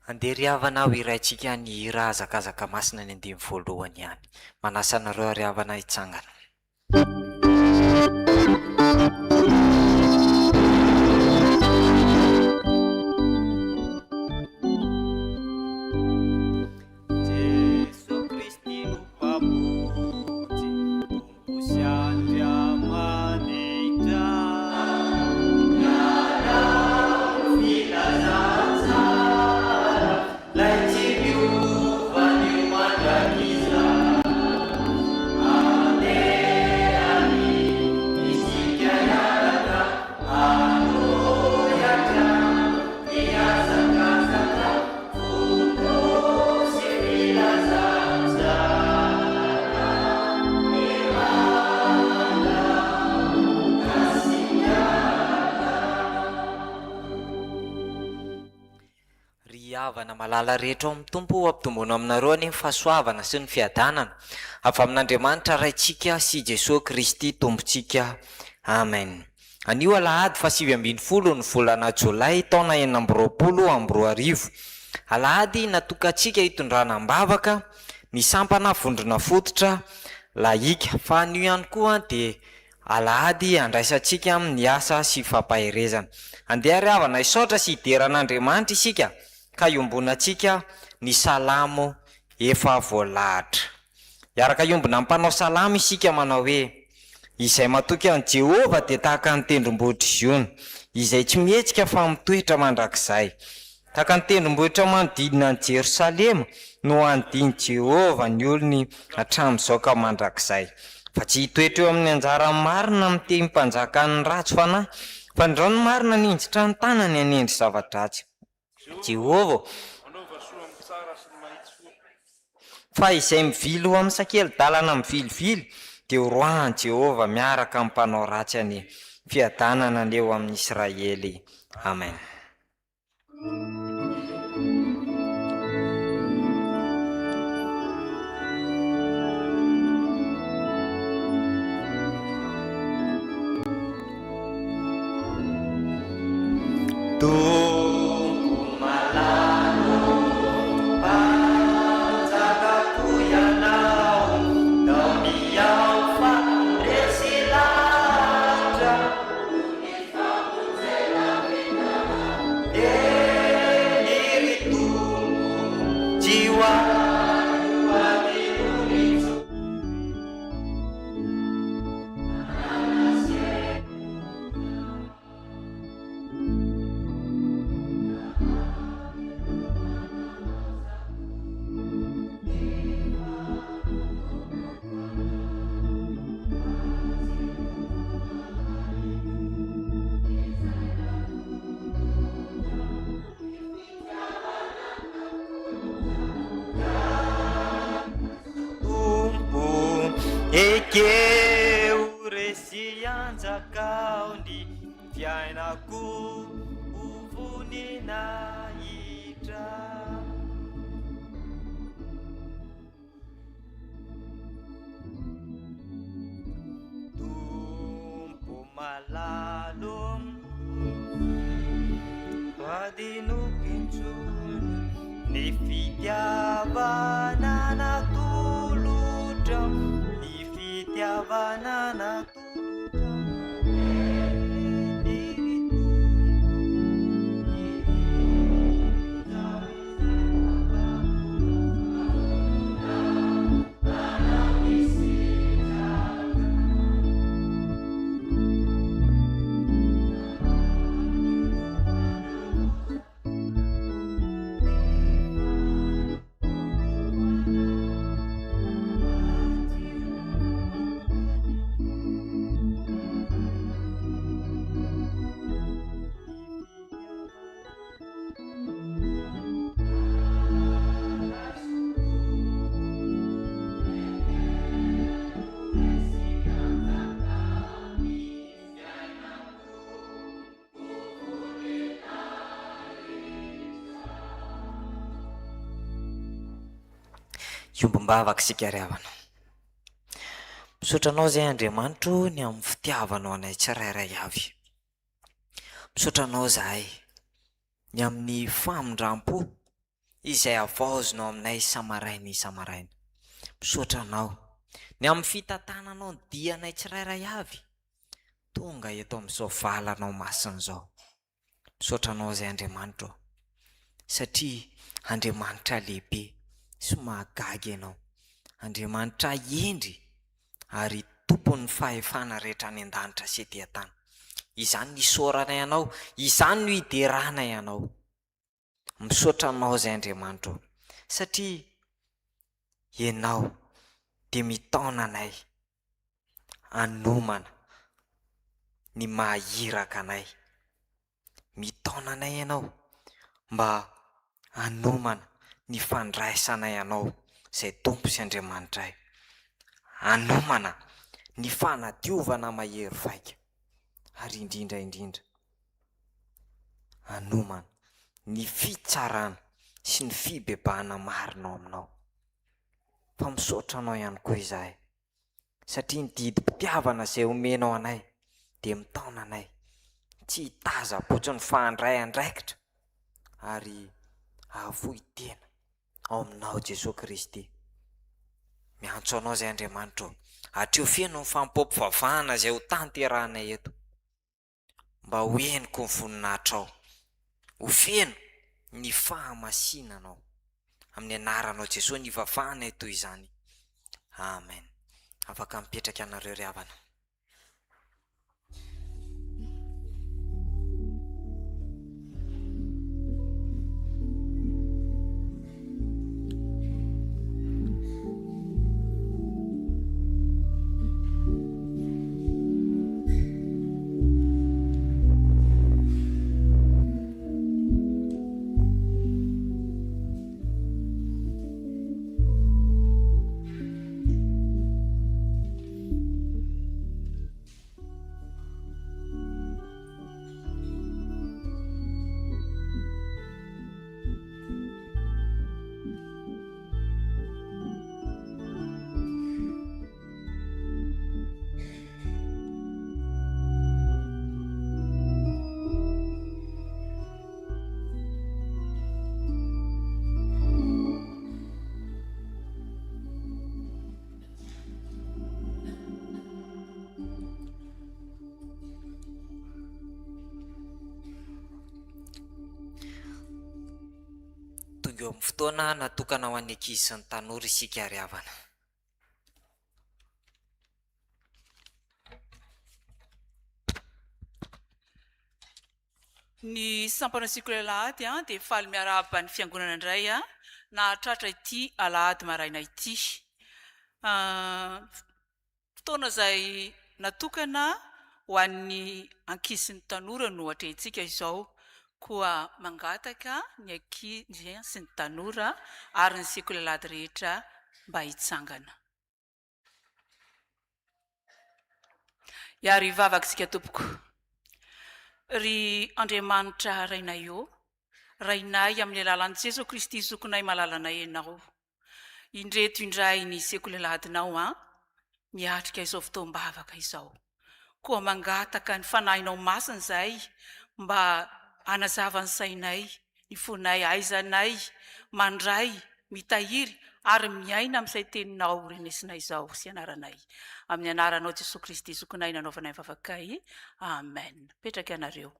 Andeha riavana ho iraintsika ny hira hazakazaka masina ny 12 ihany. Manasa anareo ariavana hitsangana. Havana malala rehetra ao amin'ny tompo ampitomboana aminareo ny fahasoavana sy ny fiadanana avy amin'Andriamanitra raintsika sy Jesosy Kristy tompontsika. Amen. Anio alahady fa 20 ny volana Jolay taona 2024. Alahady natokantsika hitondranam-bavaka misampana vondrona fototra laika, fa anio ihany koa dia alahady andraisantsika amin'ny asa sy fampahirezana. Andeha riavana isaotra sy hideran'Andriamanitra isika ka iombonantsika ny salamo efa voalahatra. Iaraka iombona amin'ny mpanao salamo isika manao hoe: izay matoky an Jehova dia tahaka ny tendrombohitra Ziona, izay tsy mihetsika fa mitoetra mandrakizay. Tahaka ny tendrombohitra manodidina ny Jerosalema no andiny Jehova ny olony hatramin'izao ka mandrakizay. Fa tsy hitoetra eo amin'ny anjara marina miteny mpanjaka ny ratsy fanahy, fa ndrao ny marina ninjitra ny tanany anendry zava-dratsy. Jehova fa izay mivily ho amin'ny sakely-dalana mivilivily dia horoahan Jehova miaraka amin'ny mpanao ratsy any fiadanana leo amin'ny Israely. Amen. Ekeo resi anjakaony fiainako uvuninahitra. Tumpo malalom wadinukinjun ni fitiavana natulutra. Yavanana iombom-bavaka sika riavana. Misaotranao zay Andriamanitro ny amin'ny fitiavanao anay tsirairay avy. Misaotranao zahay ny amin'ny famindram-po izay avaozinao aminay isamaraina. Misaotra anao. Ny amin'ny fitantananao ny dianay tsirairay avy, tonga eto amin'izao valanao masina izao. Misaotra anao izay Andriamanitra, satria Andriamanitra lehibe sy mahagaga ianao. Andriamanitra endry ary tompon'ny fahefana rehetra any an-danitra sy ety an-tany. Izany no isaorana ianao, izany no hiderana ianao. Misaotra anao izay Andriamanitra, satria ianao dia mitaona anay hanomana ny mahiraka anay. Mitaona anay ianao mba hanomana ny fandraisana ianao izay Tompo sy Andriamanitray. Hanomana ny fanadiovana mahery vaika, ary indrindra hanomana ny fitsarana sy ny fibebahana marinao aminao. Fa misaotra anao ihany koa izahay, satria ny didim-pitiavana izay omenao anay dia mitaona anay tsy hitaza-potsiny fa handray andraikitra ary ahavoy tena ao aminao Jesosy Kristy. Miantso anao izay Andriamanitra, hatreo feno ny fampompivavahana izay ho tanterahanay eto, mba ho henoko ny voninahitra ao, ho feno ny fahamasinanao. Amin'ny anaranao Jesosy ny vavahana toy izany. Amen. Afaka mipetraka ianareo ry havana. Tonga eo amin'ny fotoana natokana ho an'ny ankizy sy ny tanora isika ry havana. Ny sampana siko alahady dia faly miarahaba ny fiangonana indray na tratra ity alahady maraina ity. Fotoana izay natokana ho an'ny ankizy sy ny tanora no atrehintsika izao, koa mangataka ny ankizy sy ny tanora ary ny sekoly alahady rehetra mba hitsangana. Iary vavaka isika tompoko. Ry Andriamanitra rainay eo, rainay amin'ny alalan'i Jesosy Kristy zokonay malalanay ianao. Indreto indray ny sekoly alahadinao miatrika izao fotoam-bavaka izao. Koa mangataka ny fanahinao masina izay mba hanazava ny sainay, ny fonay, aizanay, mandray, mitahiry ary miaina amin'izay teninao renesinay izao sy anaranay. Amin'ny anaranao Jesosy Kristy zokonay nanaovanay vavakay. Amen. Petraka ianareo.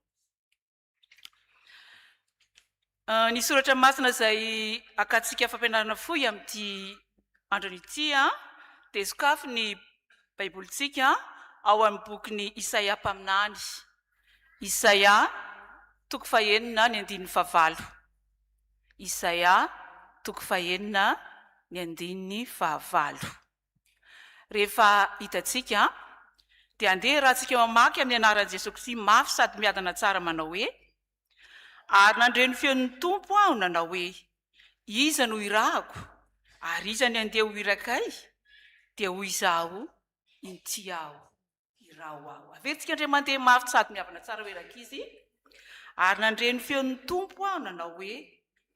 Ny soratra masina izay akatsika fampianarana fohy amin'ity androny ity dia sokafy ny baibolitsika ao amin'ny bokyny Isaia mpaminany. Isaia 9:9. Isaia 9:9. Rehefa hitatsika dia andeha rahantsika mamaky amin'ny anaran'i Jesosy Kristy mafy sady miadana tsara manao hoe: ary nandreny feon'ny Tompo aho nanao hoe, iza no irahako ary iza ny andeha ho irakay, dia hoy izaho inty aho, iraho aho. Averintsika indray mandeha mafy sady miavana tsara hoe rakizy. Ary nandreny feon'ny Tompo aho nanao hoe,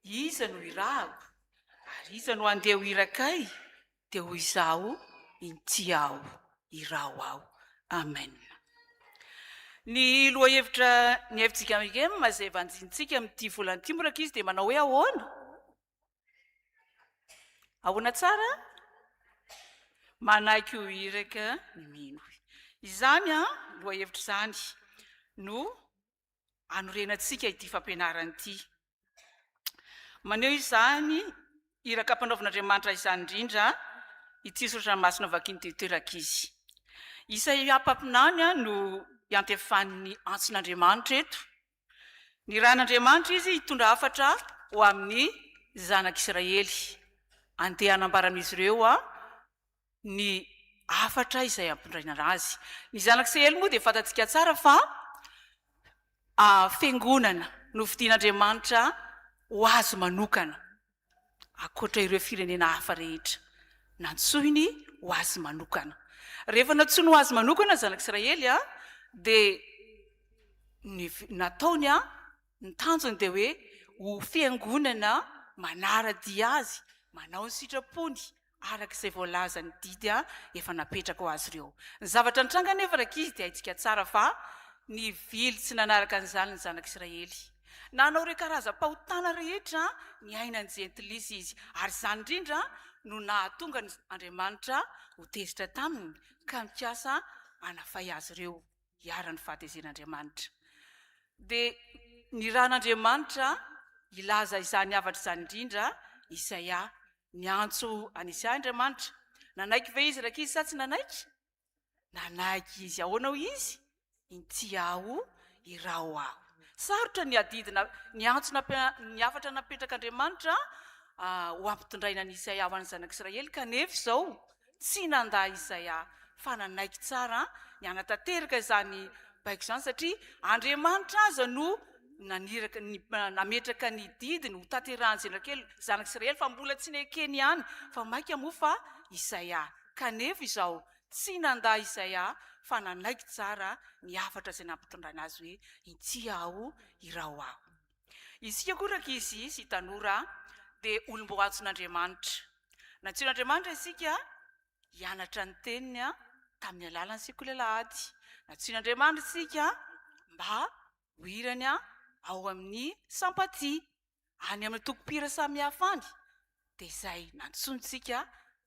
iza no irahako ary iza no andeha ho irakay, dia hoy izaho inty aho, iraho aho. Amen. Ny loha hevitra ny hevintsika izay evanjintsika amin'ity volana ity moa rakizy dia manao hoe ahoana? ahoana tsara manaiky ho iraka ny mino izany a loha hevitra izany no anorenantsika ity fampianarana ity maneho izany iraka ampanaovan'andriamanitra izany indrindra ity soratra vakiny toeraka izy Isaia pampinany a no iantefan'ny antson'Andriamanitra eto ny ran'Andriamanitra izy hitondra hafatra ho amin'ny zanak'Israely andeha hanambaran'izy ireo a ny hafatra izay ampitondraina azy ny zanak'Israely moa dia fantatsika tsara fa fiangonana no vidian'Andriamanitra ho azy manokana akoatra ireo firenena hafa rehetra nantsoiny ho azy manokana rehefa natsoiny ho azy manokana zanak'Israely a dia nataony a ny tanjony dia hoe ho fiangonana manara-dia azy manao ny sitrapony arak'izay voalaza ny didy a efa napetraka ho azy ireo ny zavatra nitranga nefa raka izy dia haitsika tsara fa ny vily tsy nanaraka an'izany ny zanak'Israely nanao ireo karazam-pahotana rehetra ny ainany jentilisa izy ary izany indrindra no nahatonga ny Andriamanitra ho tezitra taminy ka mikasa hanafay azy ireo hiara-ny fahatezen'Andriamanitra dia ny ran'Andriamanitra ilaza izany havatra izany indrindra Isaia niantso an'izay Andriamanitra nanaiky ve izy raka izy sa tsy nanaiky nanaiky izy ahoana ho izy inty aho iraho aho sarotra ny adidina ny antsona ny hafatra napetrak'Andriamanitra ho ampitondraina ny Isaia ho an'ny zanak'Israely kanefa izao tsy nanda Isaia fa nanaiky tsara ny hanatanteraka izany baiko izany satria Andriamanitra aza no naniraka nametraka ny didiny ho tanterahany zanak'Israely fa mbola tsy nekeny ihany fa maika moa fa Isaia kanefa izao tsy nanda Isaia fa nanaiky tsara ny hafatra izay nampitondraina azy hoe intsy aho iraho aho isika koa raka izy sy tanora dia olom-boantson'Andriamanitra natsoin'Andriamanitra isika hianatra ny teniny a tamin'ny alalan'ny sekoly alahady natsoin'Andriamanitra isika mba ho irany a ao amin'ny sampatia any amin'ny tokopira samihafa any dia izay nantsontsika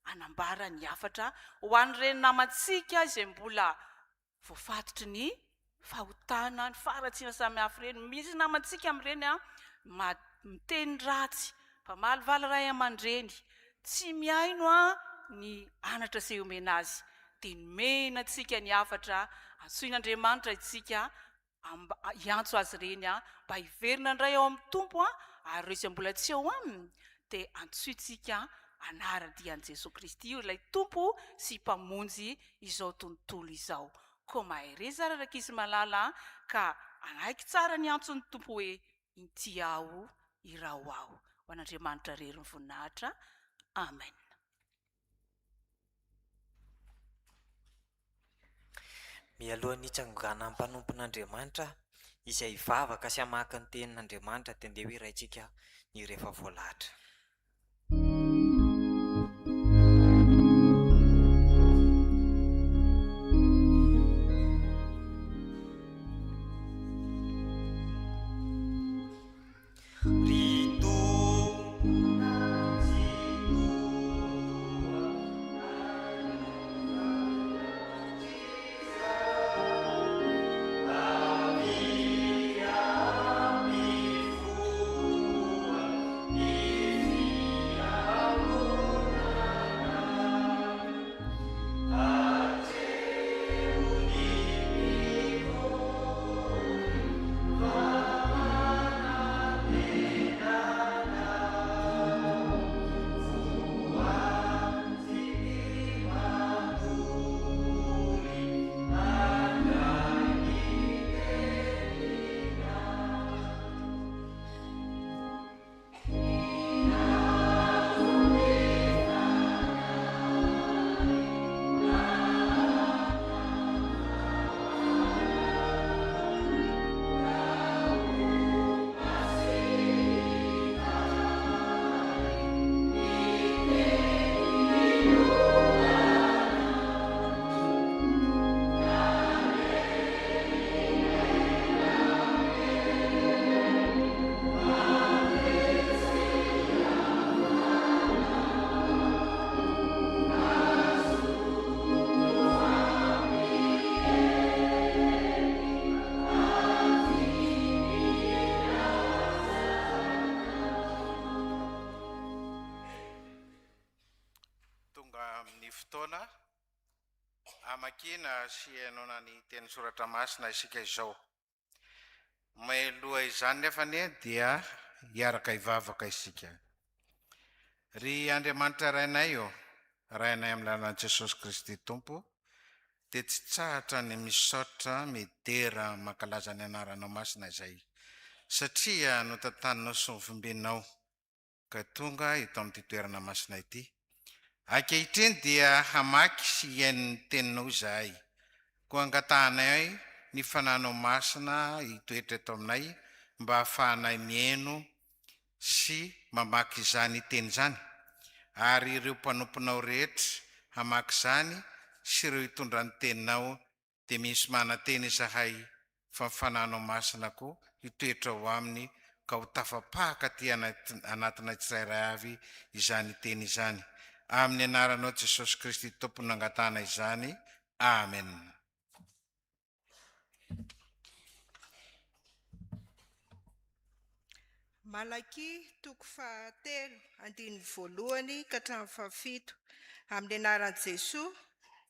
hanambara ny hafatra ho an'ireny namantsika izay mbola voafatotry ny fahotana ny faharatsiana samihafa ireny misy namantsika amin'ireny a miteny ratsy fa malivaly ray aman-dreny tsy miaino a ny anatra izay omena azy dia nomenantsika ny hafatra antsoin'Andriamanitra itsika hiantso azy ireny a mba hiverina indray ao amin'ny tompo a ary ireo izay mbola tsy ao aminy dia antsointsika anara-dian'i Jesosy Kristy ilay tompo sy mpamonjy izao tontolo izao koa mahay re zara raka izy malala ka anaiky tsara ny antson'ny tompo hoe inty aho iraho aho ho an'Andriamanitra rery ny voninahitra amen mialohan'ny hitsangana amin'ny mpanompon'Andriamanitra izay hivavaka sy hamaky ny tenin'Andriamanitra dia andeha ho iraintsika ny rehefa voalahatra If fotoana amakina sy hainona ny teny soratra masina isika izao. Maheloha izany nefa ne dia hiaraka hivavaka isika. Ry Andriamanitra rainay io, rainay amin'ny lalan'i Jesosy Kristy Tompo, dia tsy tsahatra ny misaotra midera mankalaza ny anaranao masina izay, satria no tantaninao sy nivombinao ka tonga ito amin'ity toerana masina ity. Ankehitriny dia hamaky sy hiain'ny teninao izahay, koa angatahanay ny fananao masina hitoetra eto aminay mba hahafahanay mihaino sy mamaky izany teny izany, ary ireo mpanomponao rehetra hamaky izany sy ireo hitondra ny teninao dia misy mananteny izahay fa fananao masina koa hitoetra ao aminy ka ho tafapahaka aty anatina tsirairay avy izany teny izany. Amin'ny anaranao Jesosy Kristy Tompony angatana izany. Amen. Malaki toko 7:1 ka hatramin'ny 7 amin'ny anaran'i Jesoa.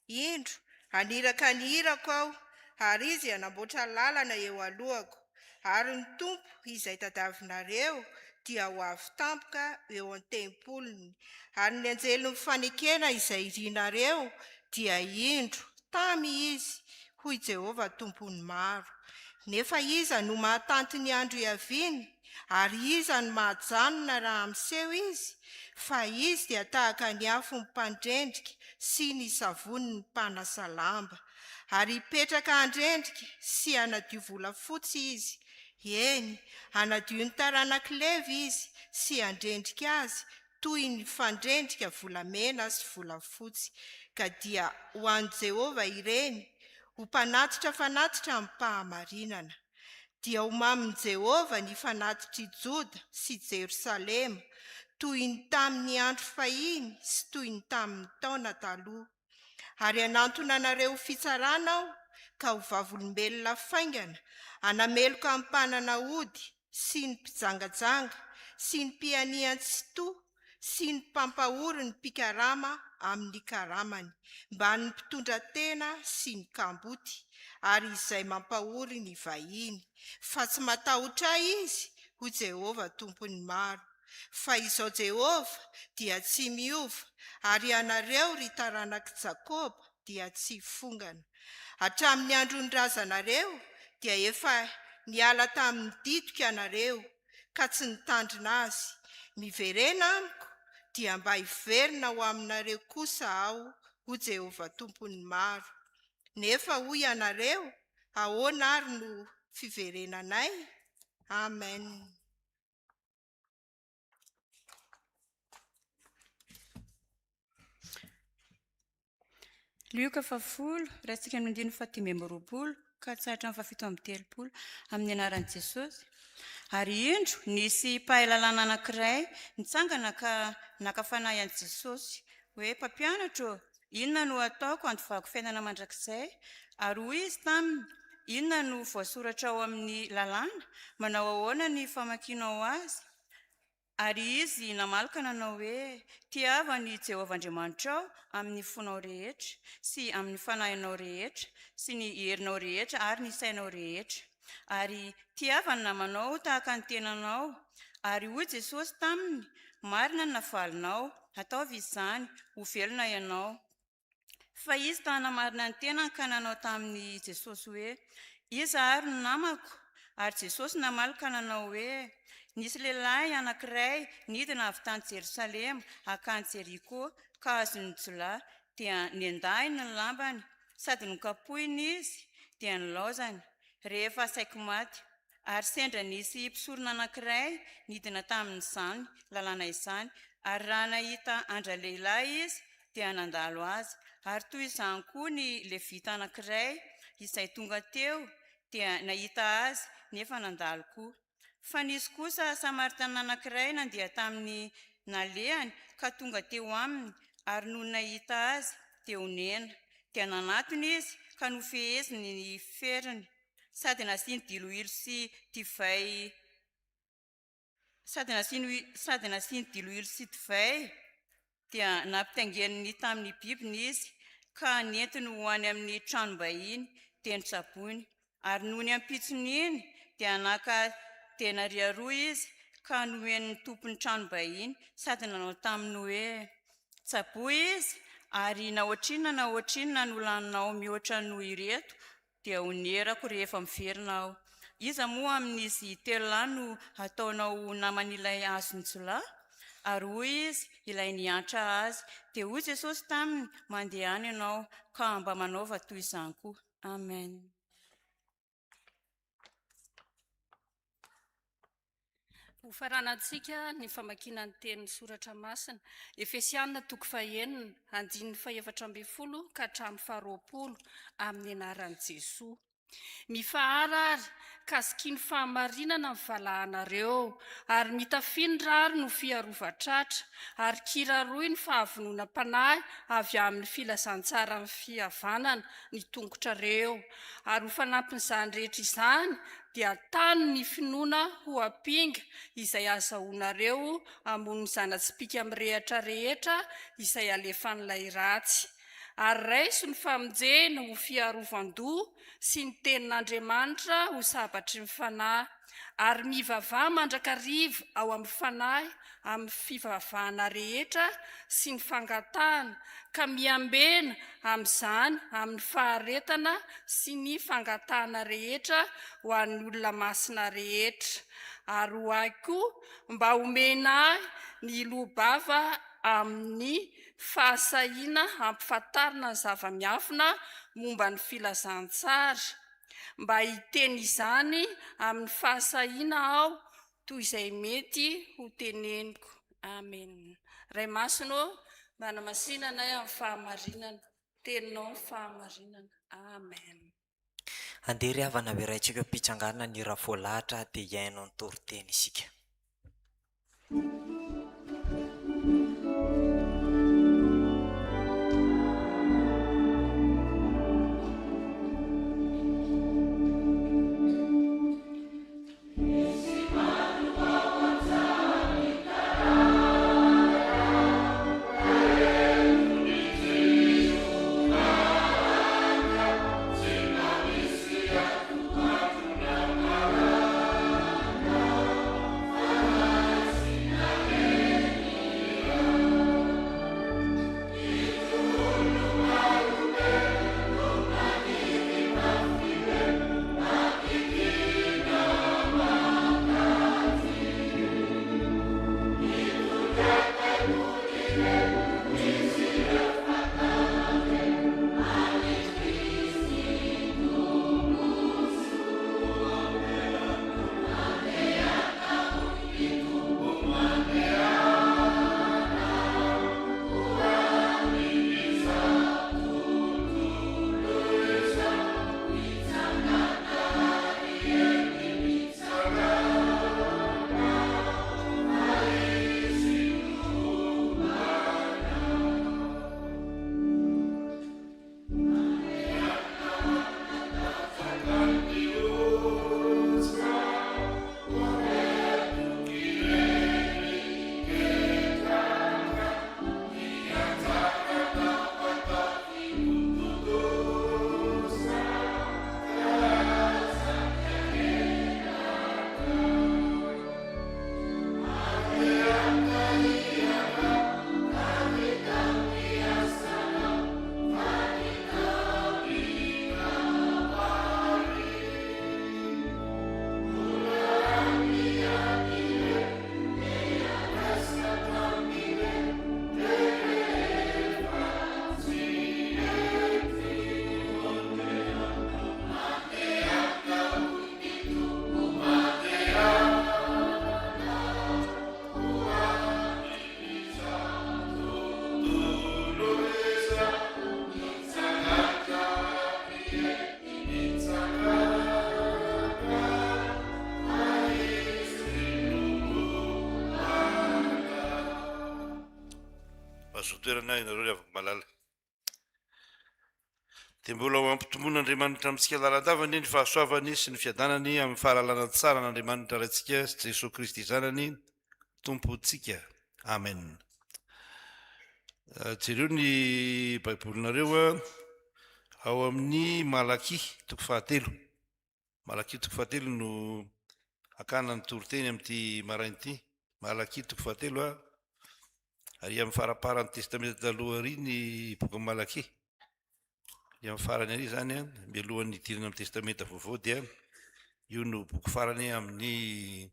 Indro aniraka ny hirako aho, ary izy anamboatra lalana eo alohako, ary ny Tompo izay tadiavinareo dia ho avy tampoka eo an-tempolony, ary ny anjely mifanekena izay rinareo dia indro tamy izy hoy Jehovah Tompony maro. Nefa iza no mahatanty ny andro iaviany, ary iza no mahajanona raha miseho izy, fa izy dia tahaka ny afo mipandrendrika sy ny savony ny mpanasa lamba, ary hipetraka handrendrika sy hanadio volafotsy izy. Eny, hanadio ny taranaka levy izy sy handrendrika azy toy ny fandrendrika volamena sy volafotsy, ka dia ho an'i Jehovah ireny, ho mpanatitra fanatitra amin'ny mpahamarinana. Dia ho mamin'i Jehovah ny fanatitry Joda sy Jerosalema, toy ny tamin'ny andro fahiny sy toy ny tamin'ny taona taloha. Ary hanantona anareo fitsarana aho, ka ho vavolombelona faingana, hanameloka amin'ny mpanana ody sy ny mpijangajanga sy ny mpianian-tsitoa sy ny mpampahory ny mpikarama amin'ny karamany, mba ny mpitondra tena sy ny kamboty, ary izay mampahory ny vahiny. Fa tsy matahotra izy ho Jehovah Tompony maro. Fa izao Jehovah dia tsy miova, ary anareo ry taranak'i Jakoba dia tsy fongana. Hatramin'ny andron'ny razanareo dia efa niala tamin'ny ditoka ianareo, ka tsy nitandrina azy. Miverena amiko dia mba hiverina ho aminareo kosa aho, ho Jehovah Tompony maro. Nefa hoy ianareo, ahoana ary no fiverenanay? Amen. Luka 10, raisitsika ny 15 ka hatratra amin'ny 17 amin'ny anaran'i Jesosy. Ary indro nisy mpahay lalàna anankiray nitsangana ka naka fanahy an'i Jesosy hoe, mpampianatra, inona no ataoko handovako fiainana mandrakizay? Ary hoy izy taminy, inona no voasoratra ao amin'ny lalàna? Manao ahoana ny famakianao azy? Ary izy namalaka nanao hoe, tiavany Jehovah Andriamanitrao amin'ny fonao rehetra sy amin'ny fanahinao rehetra sy ny herinao rehetra ary ny sainao rehetra, ary tiavany namanao tahaka ny tenanao. Ary hoy Jesosy taminy, marina ny navalinao, ataovy izany ho velona ianao. Fa izy tana marina ny tenany ka nanao tamin'ny Jesosy hoe, iza ary no namako? Ary Jesosy namalaka nanao hoe, nisy lehilahy anankiray nidina avy tany Jerosalema hakany Jeriko ka azo ny jolahy, dia niendahiny ny lambany sady nokapohiny izy dia nilaozany, rehefa saiko maty. Ary sendra nisy mpisorona anankiray nidina tamin'izany lalàna izany, ary raha nahita andra-lehilahy izy dia nandalo azy. Ary toy izany koa ny levita anankiray izay tonga teo dia nahita azy nefa nandalo koa. Fa nisy kosa Samaritana anankiray nandeha tamin'ny nalehany ka tonga teo aminy, ary no nahita azy dia honena, dia nanatony izy ka nofeheziny ny feriny, sady nasiany diloilo sy divay dia nampitaingeniny tamin'ny bibiny izy ka nentiny ho any amin'ny tranom-bahiny teny tsabony ary noho ny ampitsony iny dia naka tena riaroa izy ka nomen'ny tompony tranom-bahiny sady nanao taminy hoe tsaboa izy ary nahoatrinona no laninao mihoatra noho ireto dia honerako rehefa miverina aho. Iza moa amin'izy telo lahy no ataonao naman'ilay azon'Jolahy? Ary hoy izy ilay niantra azy. Dia hoy Jesosy taminy, mandeha any ianao ka mba manaova toy izany koa. Amen. Ho faranantsika ny famakiana ny tenin'ny soratra masina. Efesianina 4:1-7 ka hatramin'ny 20 amin'ny anaran'i Jesosy. Mifaharary kasikiny fahamarinana mivalahanareo ary mitafindra ary no fiarovatratra ary kiraroy ny fahavonona-panahy avy amin'ny filazantsara ny fihavanana ny tongotrareo ary ho fanampin'izany rehetra izany dia tany ny finoana ho ampinga izay azahoanareo amon'ny zana-tsipika mirehatra rehetra izay alefan'ilay ratsy. Ary raiso ny famonjena ho fiarovan-doha sy ny tenin'Andriamanitra ho sabatry ny fanahy ary mivavaha mandrakariva ao amin'ny fanahy amin'ny fivavahana rehetra sy ny fangatahana ka miambena amin'izany amin'ny faharetana sy ny fangatahana rehetra ho an'ny olona masina rehetra. Ary ho ahy koa mba omena ahy ny loha-bava amin'ny fahasahiana hampifantarina ny zava-miafina momba ny filazantsara mba hiteny izany amin'ny fahasahiana aho toy izay mety ho teneniko. Amen. Ray masino manamasinana amin'ny fahamarinana, teninao amin'ny fahamarinana. Amen. Andeha ry havana beraitsika mpitsanganana ny raha voalahatra dia iainao ny toriteny isika. toerana inareo ry avako malala dia mbola ho ampitomboin'Andriamanitra amintsika lalandavany ny fahasoavany sy ny fiadanany amin'ny fahalalana tsara n'Andriamanitra raintsika sy Jesosy Kristy zanany tompontsika. Amen. jereo ny baibolinareo ao amin'ny Malaki toko fahatelo. Malaki toko fahatelo no akana ny toriteny amin'ity marain'ity. Malaki toko fahatelo ary amin'ny faraparan'ny testamenta taloha ary ny boky Malaki. Ny amin'ny farany ary zany mialohan'ny idirana amin'ny testamenta vaovao dia io no boky farany amin'ny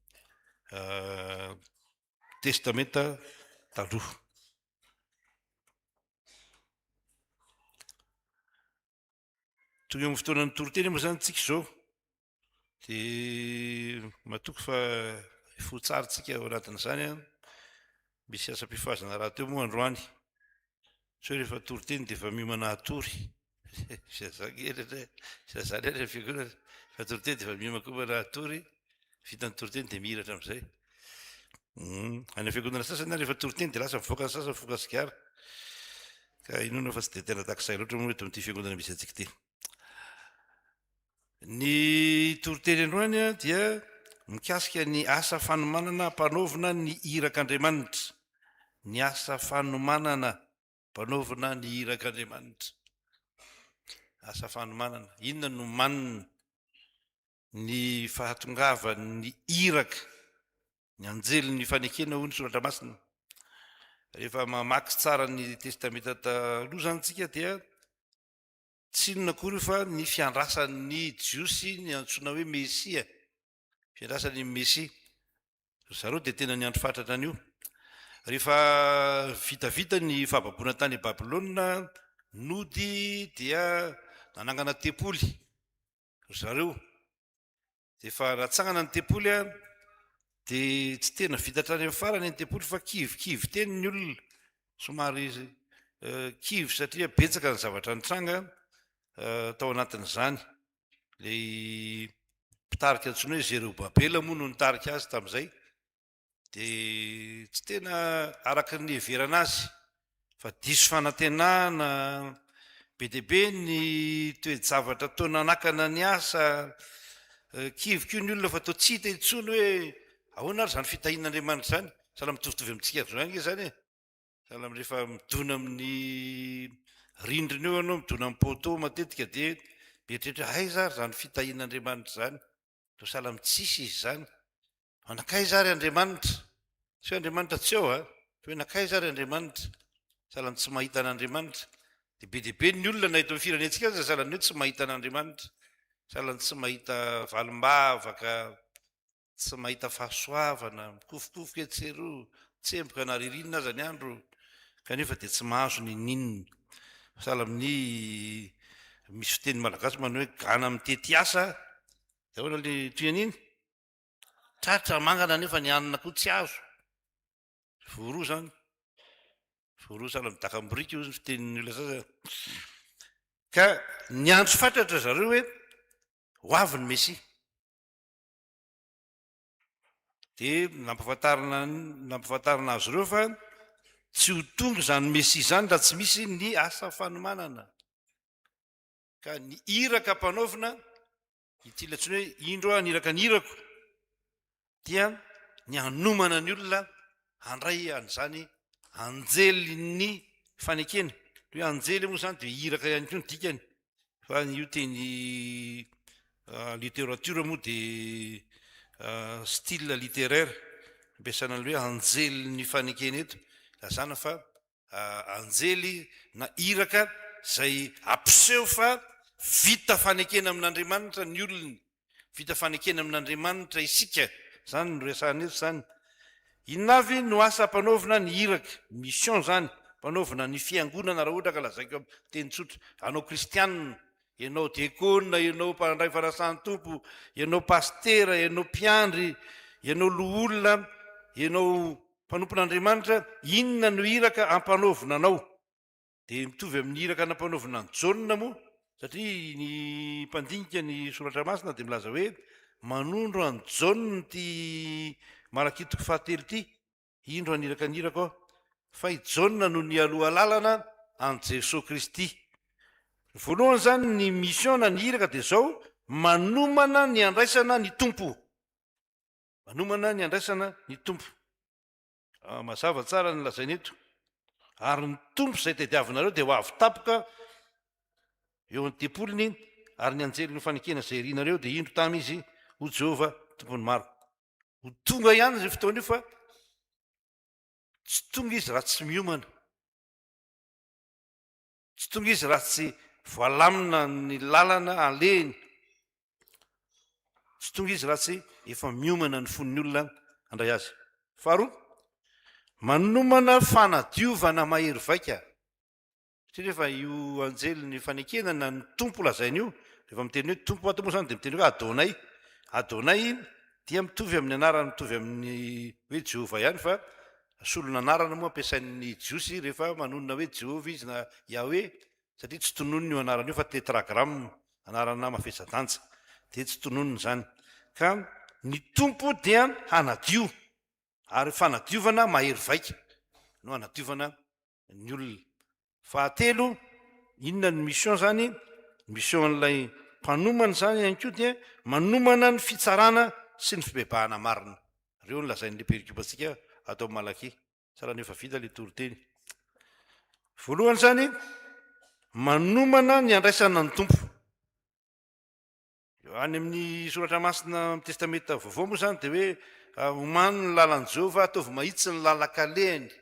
testamenta taloha. Tonga amin'ny fotoana ny toriteny moa zany tsika zao dia matoky fa fotsarintsika ao anatin'izany misy asa-pifazana raha teo moa androany. So rehefa toriteny dia efa miomana atory. Zany ary fiangonana fa toriteny dia efa miomakomana atory, vitan'ny toriteny dia mihiratra amin'izay. Any fiangonana sasany rehefa toriteny dia lasa mivoaka ny sasany mivoaka sigara. Ka inona fa tsy dia tena takizay loatra moa eto amin'ity fiangonana misy antsika ity. Ny toriteny androany dia mikasika ny asa fanomanana mpanaovina ny irak'Andriamanitra. Ny asa fanomanana mpanaovina ny irak'Andriamanitra. Asa fanomanana. Inona no manina? Ny fahatongavany iraka, ny anjelin'ny fanekena hoy ny soratra masina. Rehefa mamaky tsara ny testamenta taloha zany tsika dia tsy inona kory fa ny fiandrasan'ny jiosy ny antsoina hoe Mesia. Fiandrasan'ny Mesia. Zareo dia tena ny andro fatratra an'io. Rehefa vitavita ny fahababoana tany Babilôna, nody dia nanangana tempoly zareo. Efa ratsangana ny tempoly dia tsy tena vita hatrany amin'ny farany ny tempoly fa kivy teny ny olona. Somary kivy satria betsaka ny zavatra nitranga tao anatin'izany. Ilay mpitarika antsoina hoe Zerobabela moa no nitarika azy tamin'izay. Dia tsy tena araka ny heverana azy fa diso fanantenana be dia be ny toe-javatra tao nanakana ny asa. Kivy koa ny olona fa tao tsy hita intsony hoe ahoana ary zany fitahin'Andriamanitra zany. Sahala mitovitovy amintsika zany zany. Sahala rehefa midona amin'ny rindrina eo anao, midona amin'ny poteau matetika dia mieritreritra aiza ary zany fitahin'Andriamanitra zany. Toa sahala mitsisy izy zany. Anakaiza ary Andriamanitra? Tsy hoe Andriamanitra tsy ao fa hoe nakaiza ary Andriamanitra? Sahala ny tsy mahita an'Andriamanitra. Dia be ny olona na eto amin'ny firenentsika azy sahala ny hoe tsy mahita an'Andriamanitra. Sahala ny tsy mahita valimbavaka, tsy mahita fahasoavana, mikofokofoka etseroa, tsemboka na ririnina aza ny andro, kanefa dia tsy mahazo ny ninona. Sahala amin'ny misy fiteny malagasy manao hoe gana mitety asa, dia ahoana ilay toy an'iny? Tratra mangana nefa ny anina koa tsy azo. Voroa zany. Voroa sahala midaka amborika io fitenin'ny olona sasany. Ka ny andro fatratra zareo hoe ho avy ny Mesia. Dia nampahafantarina azy ireo fa tsy ho tonga zany Mesia zany raha tsy misy ny asa fanomanana. Ka ny iraka mpanaovina, ity latsiny hoe indro ny iraka ny irako, dia ny hanomana ny olona handray an'izany anjelin'ny fanekena. Hoe anjely moa zany dia iraka ihany koa ny dikany. Fa io teny littérature moa dia style littéraire ampiasana hoe anjely ny fanekena eto. Lazana fa anjely na iraka izay ampiseho fa vita fanekena amin'Andriamanitra ny olona, vita fanekena amin'Andriamanitra isika. Zany no resahana eto zany. Inona avy no asa mpanaovina ny iraka? Mission zany, mpanaovina ny fiangonana raha ohatra ka lazaiko amin'ny teny tsotra. Anao kristianina, ianao diakona, ianao mpandray fanasan'ny tompo, ianao pastera, ianao mpiandry, ianao loholona, ianao mpanompon'Andriamanitra, inona no iraka ampanaovina anao? Dia mitovy amin'ny iraka nampanaovina ny Jauna moa, satria ny mpandinika ny soratra masina dia milaza hoe manondro any Jauna ty Malaki toko fahatelo ity, indro aniraka ny iraka ao, fa i Jauna no ny aloha lalana an Jesosy Kristy. Voalohany zany ny mission na ny iraka dia zao manomana ny andraisana ny tompo. Manomana ny andraisana ny tompo. Mazava tsara ny lazaina eto. ary ny tompo izay tediavinareo dia ho avy tapoka eo amin'ny tempolony ary ny anjely ny fanekena izay rinareo dia indro tamy izy ho Jehova tompony maro. Ho tonga ihany zay fotoana io fa tsy tonga izy raha tsy miomana, tsy tonga izy raha tsy voalamina ny lalana aleny, tsy tonga izy raha tsy efa miomana ny fon'ny olona andray azy. Faharoa, manomana fanadiovana mahery vaika. Satria rehefa io anjely ny fanekenana ny tompo lazainy io, rehefa miteny hoe tompo ato moa zany dia miteny hoe Adonay. Adonay dia mitovy amin'ny anarana, mitovy amin'ny hoe Jehova ihany, fa solona anarana moa ampiasain'ny jiosy rehefa manonona hoe Jehova izy na Yahweh, satria tsy tononony io anarana io fa tetragramme, anarana mafesa-danja, dia tsy tononony zany. Ka ny tompo dia hanadio, ary fanadiovana mahery vaika no hanadiovana ny olona. Fahatelo, inona ny mission zany? Mission'ilay mpanomana zany ihany koa dia manomana ny fitsarana sy ny fibebahana marina. Reo ny lazain'le perikupantsika atao Malaki. Tsara ny efa vita le toriteny. Voalohany zany, manomana ny andraisana ny tompo. Any amin'ny soratra masina amin'ny testamenta vaovao moa zany dia hoe omano ny lalan'i Jehova, ataovy mahitsy ny lalan-kalehany.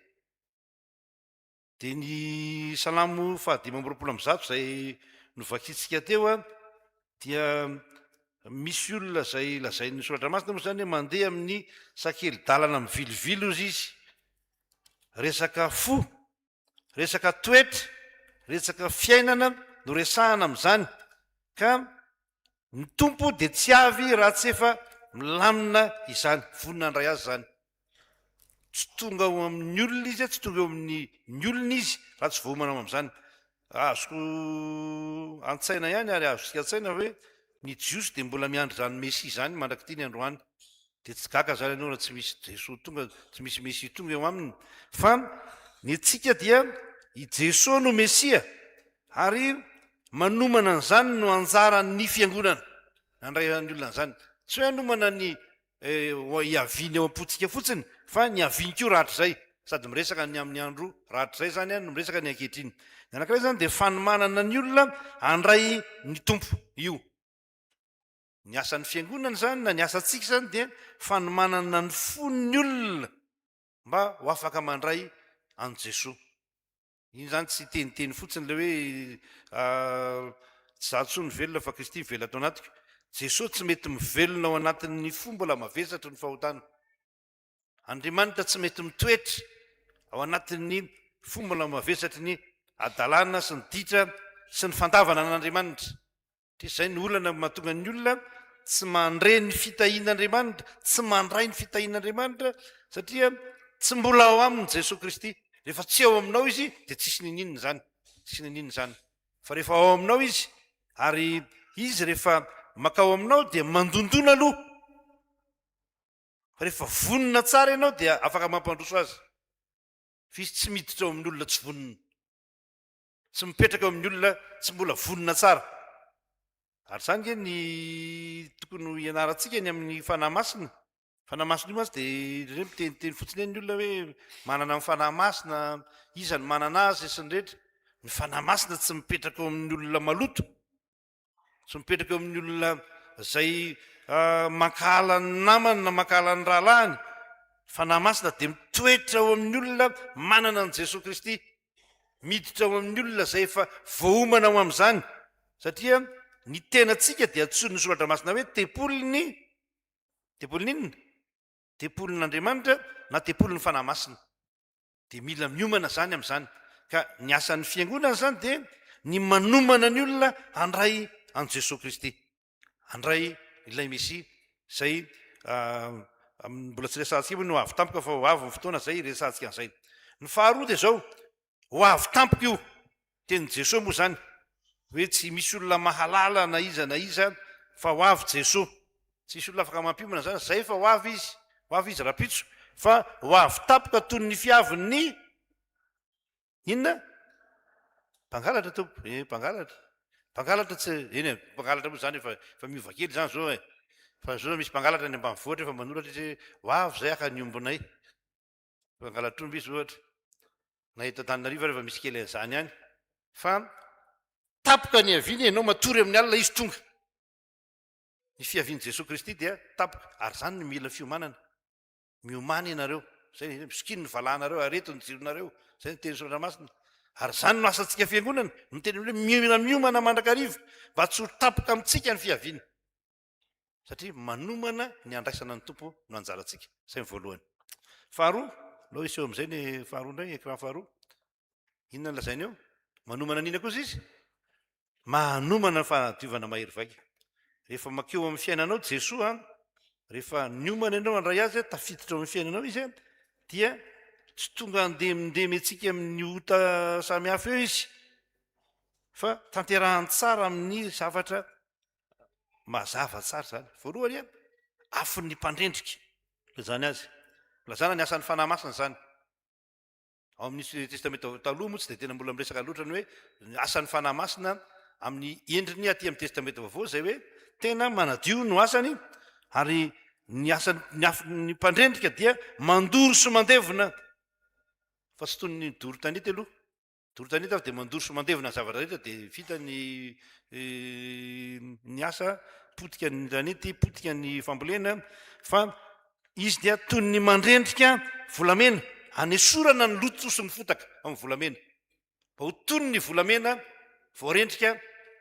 Dia ny salamo 120 izay novakitsika teo dia misy olona zay lazain'ny soratra masina moa zany mandeha amin'ny sakely-dalana mivilivily ozy izy, resaka fo, resaka toetra, resaka fiainana no resahana amin'izany. Ka ny tompo dia tsy avy raha tsy efa milamina izany, vonina andray azy zany. Tsy tonga ao amin'ny olona izy, tsy tonga eo amin'ny olona izy raha tsy voamana amin'izany. Azoko an-tsaina ihany ary azosika an-tsaina hoe ny jiosy dia mbola miandry zany Mesia zany mandrakity ny androany, dia tsy gaka zany ianao raha tsy misy Jesosy tonga, tsy misy Mesia tonga eo aminy. Fa ny antsika dia i Jesosy no Mesia, ary manomana an'izany no anjara ny fiangonana nandray ny olona an'izany. Tsy hoe hanomana ny hiaviany eo am-potsika fotsiny, fa ny haviany koa rahatrizay, sady miresaka ny amin'ny andro rahatrizay zany no miresaka ny ankehitriny. Ny anankiray zany dia fanomanana ny olona handray ny tompo io. Ny asan'ny fiangonana zany na ny asantsika zany dia fanomanana ny fon'ny olona mba ho afaka mandray an' Jesosy. Iny zany tsy teniteny fotsiny le hoe tsy zaho ny velona fa Kristy mivela ato anatiko. Jesosy tsy mety mivelona ao anatin'ny fombola mavesatry ny fahotana. Andriamanitra tsy mety mitoetra ao anatin'ny fombola mavesatry ny adalana sy ny ditra sy ny fandavana an'Andriamanitra. Izay ny olana mahatonga ny olona tsy mandre ny fitahian'Andriamanitra, tsy mandray ny fitahian'Andriamanitra, satria tsy mbola ao aminy Jesosy Kristy. Rehefa tsy ao aminao izy dia tsisy nininona zany, tsisy nininona zany. Fa rehefa ao aminao izy, ary izy rehefa makao aminao dia mandondona aloha. Fa rehefa vonina tsara ianao dia afaka mampandroso azy. Fa izy tsy miditra ao amin'ny olona tsy vonina, tsy mipetraka ao amin'ny olona tsy mbola vonina tsara. Ary zany ke ny tokony hianarantsika ny amin'ny fanahy masina. Fanahy masina io mantsy dia re miteniteny fotsiny ny olona hoe manana amin'ny fanahy masina, iza ny manana azy sy ny rehetra. Ny fanahy masina tsy mipetraka ao amin'ny olona maloto, tsy mipetraka ao amin'ny olona zay makala ny namany na makala ny rahalahiny. Fanahy masina dia mitoetra ao amin'ny olona manana an' Jesosy Kristy, miditra ao amin'ny olona zay efa voaomana ao amin'izany. Satria ny tenantsika dia antsoin'ny soratra masina hoe tempolin'ny inona? Tempolin'Andriamanitra na tempolin'ny fanahy masina. Dia mila miomana zany amin'izany. Ka ny asan'ny fiangonana zany dia ny manomana ny olona handray an' Jesosy Kristy, handray ilay Mesia zay mbola tsy resantsika moa no avy tampoka, fa ho avy ny fotoana zay resantsika an'izay. Ny faharoa dia zao, ho avy tampoka io, tenin' Jesosy moa zany, hoe tsy misy olona mahalala na iza, fa ho avy Jesosy. Tsy misy olona afaka mampiomana zany, zay fa ho avy izy rapitso, fa ho avy tampoka toy ny fiavin'ny inona? Mpangalatra tompo, mpangalatra. Mpangalatra tsy eny, mpangalatra moa zany efa miova kely zany zao. Fa zao misy mpangalatra ny ambanivohitra efa manoratra izy ho avy zay aka niombonay. Mpangalatra omby izy ohatra. na eto Antananarivo rehefa misy kely an'izany ihany fa tapoka ny aviany ianao matory amin'ny alina izy tonga ny fiavian'i Jesosy Kristy dia tapoka ary zany ny mila fiomanana miomana ianareo zay misikiny ny valanareo areto ny jironareo zay ny teny Soratra Masina ary zany no asantsika fiangonana no teny hoe mila miomana mandrakariva mba tsy ho tapoka amintsika ny fiaviana satria manomana ny andraisana ny tompo no anjarantsika zay ny voalohany faharoa aloha iseho amin'izay ny faharoa indray écran faharoa inona ny lazainy eo manomana nina kosa izy manomana ny fanadiovana mahery vaika rehefa makeo amin'ny fiainanao Jesoa rehefa niomana ianao andray azy tafiditra amin'ny fiainanao izy dia tsy tonga andemindemy antsika amin'ny ota samihafa eo izy fa tanterahan tsara amin'ny zavatra mazava tsara zany voalohany afon'ny mpandrendrika lazany azy lazana ny asan'ny fanahy masina zany ao amin'ny testamenta taloha moa tsy dia tena mbola miresaka loatra ny hoe asan'ny fanahy masina amin'ny endriny aty amin'ny testamenta vaovao zay hoe tena manadio no asany ary ny asan'ny mpandrendrika dia mandoro sy mandevona fa tsy toy ny doro-tanety aloha doro-tanety avy dia mandoro sy mandevona ny zavatra rehetra dia vita ny asa potika ny tanety potika ny fambolena fa izy dia toy ny mandrendrika volamena anesorana ny loto sy ny fotaka amin'ny volamena mba ho toy ny volamena voarendrika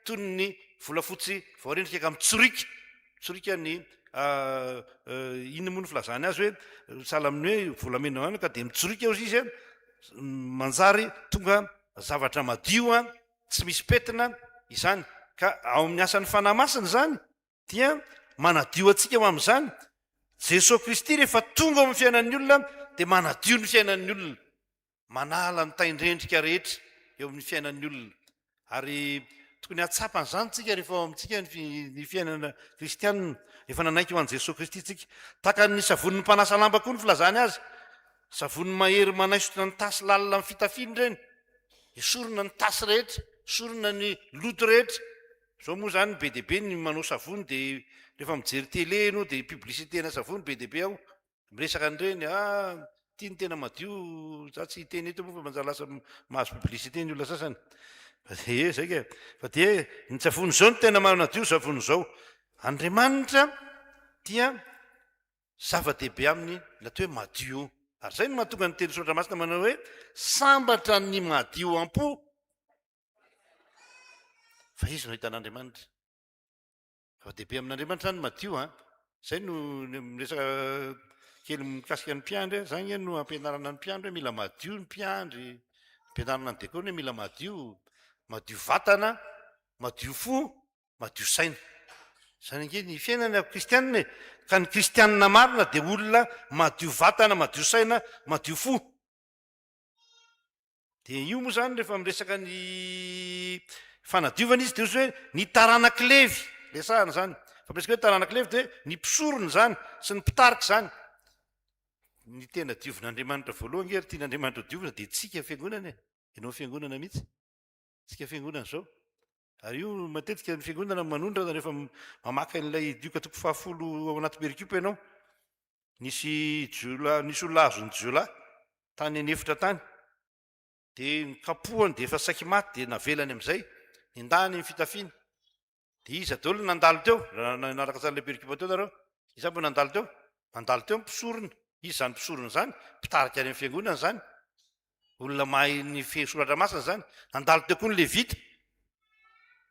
toy ny volafotsy voarendrika ka mitsorika mitsorika ny iny moa ny filazany azy hoe sala amin'ny hoe volamena any ka dia mitsorika eo izy manjary tonga zavatra madio tsy misy petina izany ka ao amin'ny asan'ny fanahy masina zany dia manadio antsika eo amin'izany Jesosy Kristy rehefa tonga amin'ny fiainan'ny olona dia manadio ny fiainan'ny olona manala ny taindrendrika rehetra eo amin'ny fiainan'ny olona ary tokony hatsapany zany tsika rehefa ao amintsika ny fiainana kristianina rehefa nanaiky eo an' Jesosy Kristy tsika taka ny savon'ny mpanasa lamba koa ny filazany azy savony mahery manaisotra ny tasy lalina amin'ny fitafiny ireny esorona ny tasy rehetra esorona ny loto rehetra zao moa zany be deaibe ny manao savony dia rehefa mijery tele no dia publicité na savony be deaibe aho miresaka an'ireny tia ny tena madio za tsy hiteny eto moa fa manjary lasa mahazo publicité ny olona sasany zay ka fa dia ny savony zao no tena manadio savony zao Andriamanitra dia zava-dehibe aminy natao hoe madio ary zay no mahatonga ny teny Soratra Masina manao hoe sambatra ny madio am-po fa izy no hitan'Andriamanitra zava-dehibe amin'Andriamanitra zany madio zay no miresaka kely mikasika ny mpiandry zany no ampianarana ny mpiandry hoe mila madio ny mpiandry ampianarana ny dekona hoe mila madio vatana madio fo madio saina zany ange ny fiainana kristianina ka ny kristianina marina dia olona madio vatana madio saina madio fo dia io moa zany rehefa miresaka ny fanadiovana izy dia ozy hoe ny taranaklevy lesahana zany fa miresaka hoe taranaklevy dia ny mpisorona zany sy ny mpitarika zany ny tena diovin'Andriamanitra voalohany ngery tian'Andriamanitra diovina dia tsika fiangonana ianao fiangonana mihitsy tsika fiangonana zao ary io matetika ny fiangonana manondrana rehefa mamaka n'ilay 10 ao anaty perikupa ianao nisy olona azony jiola tany anefitra tany dia nikapohany dia efa saiky maty dia navelany amin'izay nindany ny fitafiana dia izy adaolo nandalo teo naraka tsara ilay perikupa teo nareo izy mbo nandalo teo mpisorona izy zany mpisorona zany mpitarika any amin'ny fiangonana zany olona mahay ny Soratra Masina zany nandalo teo koa ny levita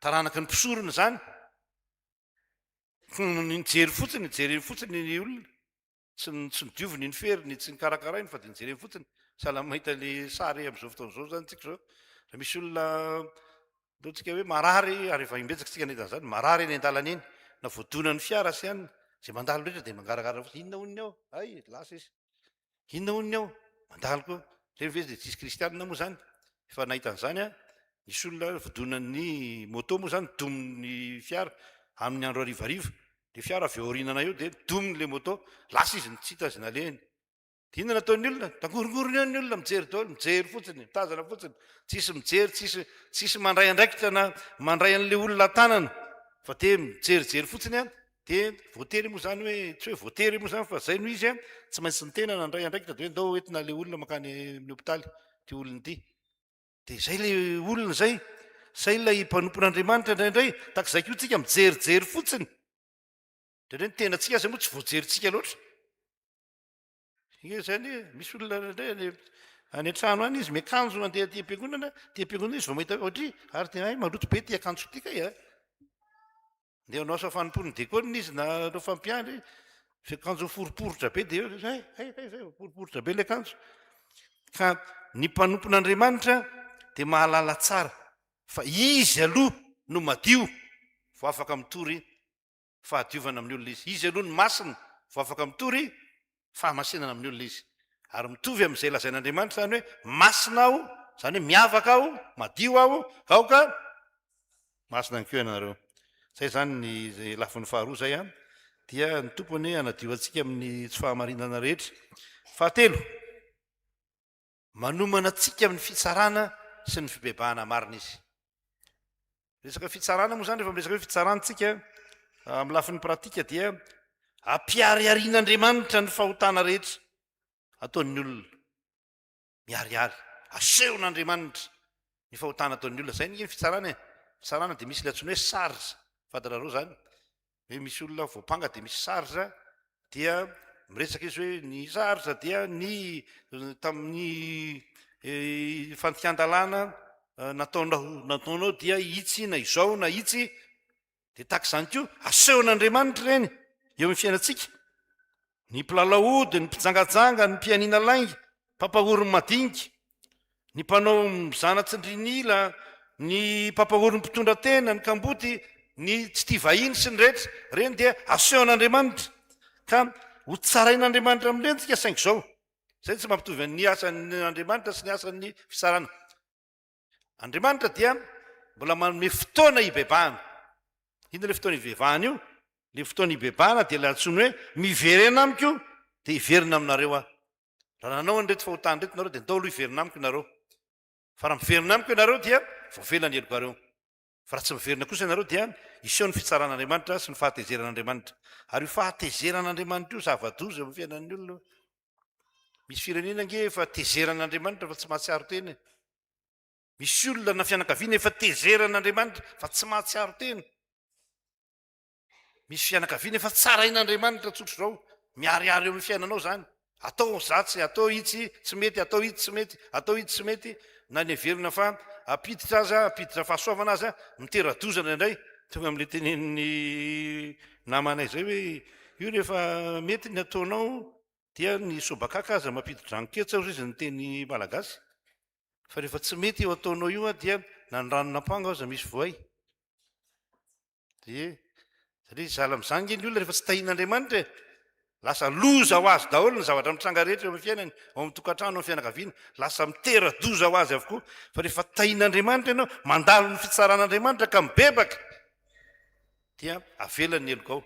taranaky ny mpisorona zany nijery fotsiny ny olona tsy nidioviny ny feriny tsy nikarakarainy fa dia nijereny fotsiny sahala mahita le sary amin'izao fotoana zao zany tsika zao raha misy olona ataontsika hoe marary ary efa imbetsaka tsika nahitany zany marary eny an-dalana eny na voadonany fiara sy ihany zay mandalo rehetra dia mangarakara fotsiny inona oniny ao ay lasa izy inona oniny ao mandalo koa reny ve dia tsisy kristianina moa zany efa nahitan'izany nisy olona voadonany moto moa zany dominy fiara amin'ny andro arivariva le fiara avy aorinana eo dia dominy le moto lasa izy nitsita azy nalehany dia inona nataon'ny olona tangorongorony eo ny olona mijery daolo mijery fotsiny mitazana fotsiny tsisy mijery tsisy mandray andraikitra na mandray an'le olona tanana fa dia mijerijery fotsiny dia voatery moa zany hoe tsy hoe voatery moa zany fa zay no izy tsy maintsy ny tena nandray andraikitra dia hoe ndao entina le olona makany amin'ny hopitaly ty olona ity. Dia zay lay olona zay lay mpanompon'Andriamanitra indraindray tak'izay koa tsika mijerijery fotsiny. Ndraindray ny tenantsika aza moa tsy voajerytsika loatra. Zany misy olona indray any an-trano any izy miakanjo andeha ty am-piangonana, ty am-piangonana izy vao mahita ohatry ary tena maloto be ty akanjo ty kay a. Ndeha hanao asa fanompony dekona izy na anao fampiandry fiakanjo foriporitra be dia foriporitra be le akanjo. Ka ny mpanompon'Andriamanitra dia mahalala tsara fa izy aloha no madio vo afaka mitory fahadiovana amin'ny olona izy. Izy aloha no masina vo afaka mitory fahamasinana amin'ny olona izy. Ary mitovy amin'izay lazain'Andriamanitra zany hoe masina aho, zany hoe miavaka aho, madio aho, aoka masina ny keo ianareo. Zay zany ny lafin'ny faharoa zay a dia ny tompony hanadio antsika amin'ny tsy fahamarinana rehetra. Fahatelo, manomana antsika amin'ny fitsarana sy ny fibebahana marina izy. Resaka fitsarana moa zany rehefa miresaka hoe fitsarantsika amin'ny lafin'ny pratika dia ampiariarian'Andriamanitra ny fahotana rehetra ataon'ny olona. Miariary, asehon'Andriamanitra ny fahotana ataon'ny olona. Zay ny fitsarana. Fitsarana dia misy latsony hoe sarja. Fantatrareo zany hoe misy olona voapanga dia misy sarja, dia miresaka izy hoe ny sarja dia ny tamin'ny fantikan-dalàna nataonao dia itsy na izao na itsy. Dia tak'izany koa asehon'Andriamanitra ireny eo amin'ny fiainantsika. Ny mpilalao ody, ny mpijangajanga, ny mpianina lainga, mpampahorony madinika, ny mpanao mizana-tsindrinila, ny mpampahorony mpitondra tena, ny kamboty, ny tsy tia vahiny sy ny rehetra, reny dia asehon'Andriamanitra. Ka ho tsarain'Andriamanitra amin'ireny tsika saingy izao. Zay tsy mampitovy ny asan'Andriamanitra sy ny asan'ny fisarana. Andriamanitra dia mbola manome fotoana hibebahana. Inona le fotoana hibebahana io? Le fotoana hibebahana dia latsony hoe miverena amiko dia hiverina aminareo aho. Raha nanao an'ireto fahotana reto nareo dia ndao aloha hiverina amiko ianareo. Fa raha miverina amiko ianareo dia voavelany elokareo. Fa raha tsy miverina kosa ianareo dia iseho ny fitsaran'Andriamanitra sy ny fahatezeran'Andriamanitra. Ary io fahatezeran'Andriamanitra io zava-doza amin'ny fiainan'ny olona. Misy firenena nge efa tezeran'Andriamanitra fa tsy mahatsiaro tena. Misy olona na fianakaviana efa tezeran'Andriamanitra fa tsy mahatsiaro tena. Misy fianakaviana efa tsarain'Andriamanitra tsotro zao, miariary eo amin'ny fiainanao zany. Atao zatsy, atao itsy tsy mety, atao itsy tsy mety, atao itsy tsy mety. Na ny heverina fa apiditra aza, apiditra fahasoavana aza, mitera-dozana indray. Tonga amin'le tenen'ny namanay zay hoe io rehefa mety ny ataonao dia ny sobakaka aza mampiditra dranketsa izy ny teny malagasy. Fa rehefa tsy mety eo ataonao io dia na ny ranon'ampanga aza misy voay. Dia satria zala amin'izany nge ny olona rehefa tsy tahin'Andriamanitra lasa loza ho azy daholo ny zavatra mitranga rehetra eo amin'ny fiainany, ao amin'ny tokantrano, amin'ny fianakaviana, lasa mitera-doza ho azy avokoa. Fa rehefa tahin'Andriamanitra ianao, mandalo ny fitsaran'Andriamanitra ka mibebaka, dia avelany ny elokao.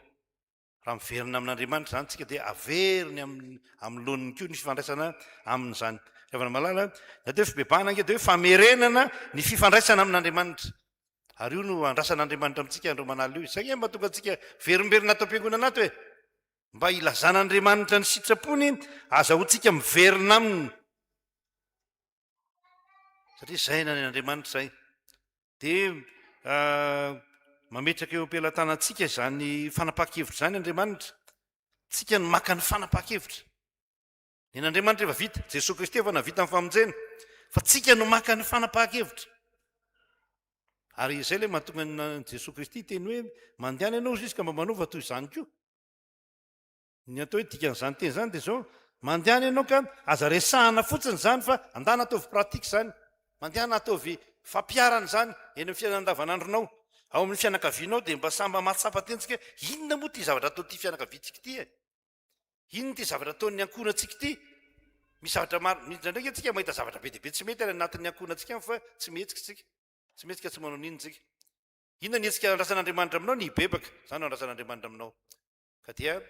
Raha miverina amin'Andriamanitra zany tsika dia averiny amin'ny loniny koa ny fifandraisana amin'izany. Rehefa malala na dia hoe fibebahana nge dia hoe famerenana ny fifandraisana amin'Andriamanitra. Ary io no andrasan'Andriamanitra amintsika andro manala io. Izay nge mba tonga antsika verimberina ato am-piangonana ato hoe mba ilazan'Andriamanitra ny sitrapony, azahoantsika miverina aminy. Satria zay na ny Andriamanitra zay. Dia mametraka eo am-pelantanantsika zany fanapaha-kevitra zany Andriamanitra. Tsika no maka ny fanapaha-kevitra. Ny Andriamanitra efa vita, Jesosy Kristy efa navita amin'ny famonjena, fa tsika no maka ny fanapaha-kevitra. Ary izay le mahatonga ny Jesosy Kristy teny hoe mandehana ianao izy ka mba manova toy izany koa. Ny atao hoe dikan'izany teny zany dia zao, mandehana ianao ka aza resahana fotsiny zany fa andana ataovy pratika zany. Mandehana ataovy fampiarana zany eny amin'ny fiainana andavanandronao. Ao amin'ny fianakavianao dia mba samba mahatsapa tentsika inona moa ty zavatra ataoty fianakaviantsika ity e? Inona ty zavatra ataon'ny ankonantsika ity? Misy zavatra maro, ndraindraiky antsika mahita zavatra be dia be tsy mety ary anatin'ny ankonantsika fa tsy metsika tsika. Tsy metsika tsy manao n'inona tsika. Inona ny etsika andrasan'Andriamanitra aminao? Ny bebaka, zany no andrasan'Andriamanitra aminao. Ka dia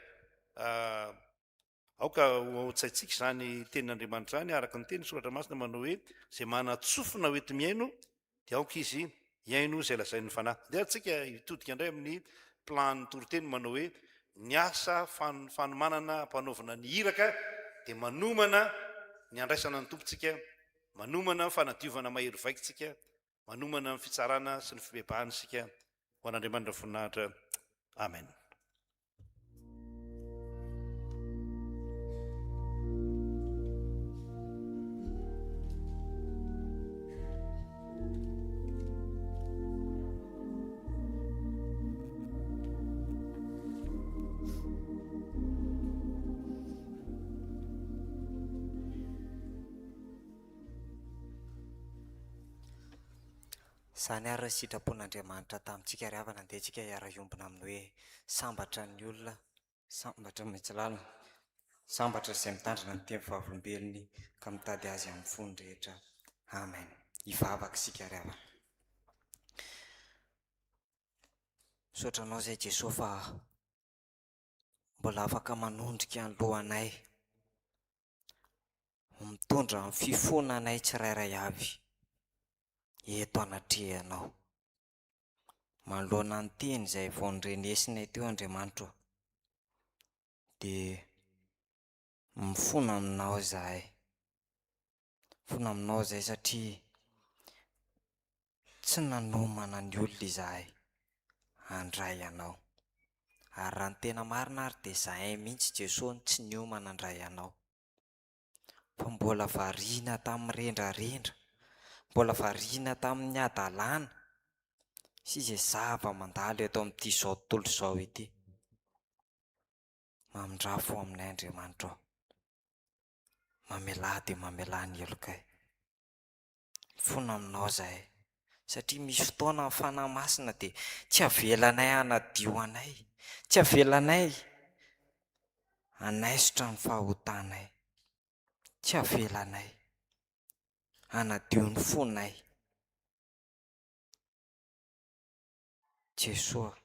aoka ho tsaitsika zany tenin'Andriamanitra zany araka ny teny soratra masina manao hoe zay manatsofina ho ety miaino dia aoka izy hiaino izay lazain'ny fanahy. Dia atsika hitodika indray amin'ny plan ny toroteny manao hoe ny asa fanomanana hampanaovana ny hiraka dia manomana ny andraisana ny tompontsika manomana fanadiovana mahery vaikitsika, manomana ny fitsarana sy ny fibebahana sika ho an'Andriamanitra voninahitra. Amen. Zany ary sitrapon'Andriamanitra tamintsika ry havana dia tsika hiara-iombona amin'ny hoe sambatra ny olona, sambatra mitsilala, sambatra izay mitandrina ny teny vavolombelony ka mitady azy amin'ny fony rehetra. Amen. Hivavaka isika ry havana. Sotranao izay Jesosy fa mbola afaka manondrika ny lohanay, mitondra ny fifonanay tsirairay avy eto anatrehanao. Manoloana ny teny izay vao nodrenesinay teo Andriamanitra, dia mifona aminao izahay. Mifona aminao izay satria tsy nanomana ny olona izahay handray anao. Ary raha ny tena marina ary dia izahay mihitsy Jesosy tsy niomana handray anao, fa mbola variana tamin'ny rendrarendra, mbola variana tamin'ny adalàna sy izay zava-mandalo eto amin'ity izao tontolo izao ity. Mamindrafo aminay Andriamanitra ao, mamelà dia mamelà ny elokay. Mifona aminao izahay satria misy fotoana amin'ny fanahy masina dia tsy avelanay hanadio anay, tsy avelanay hanaisotra ny fahotanay, tsy avelanay hanadio ny fonay. Jesosy,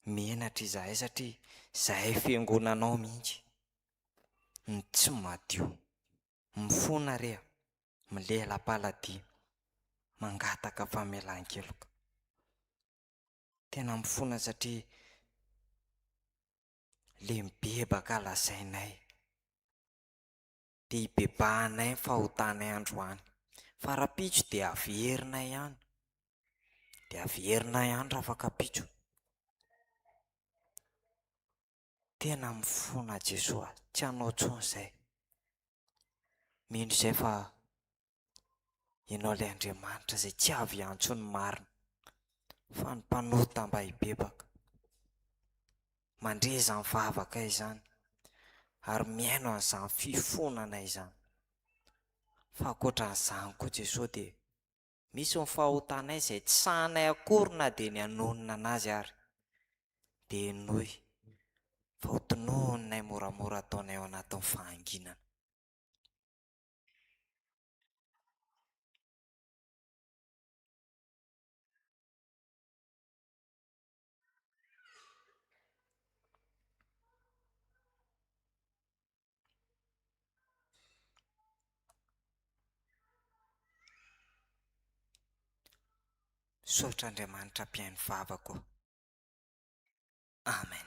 menatra izahay satria izahay fiangonanao mihitsy ny tsy madio, mifona reha, milela-paladia, mangataka famelan-keloka. Tena mifona satria le mibebaka lazainay dia hibebahanay ny fahotanay androany. Fara-pitso dia averinay ihany, dia averinay ihany raha afaka pitso. Tena mifona Jesosy, tsy hanao intsony izay. Mino izay fa ianao ilay Andriamanitra izay tsy avy antso ny marina, fa ny mpanota mba hibebaka, mandreza ny vavaka izany ary miaino an'izany fifonana izany. Fa ankoatran'izany koa Jesosy dia misy ny fahotanay izay tsy sahanay akory na dia ny hanonina anazy ary, dia noy fa ho tononinay moramora ataonay ao anatin'ny fahanginana. Sotr'Andriamanitra mpiaino vavako. Amen.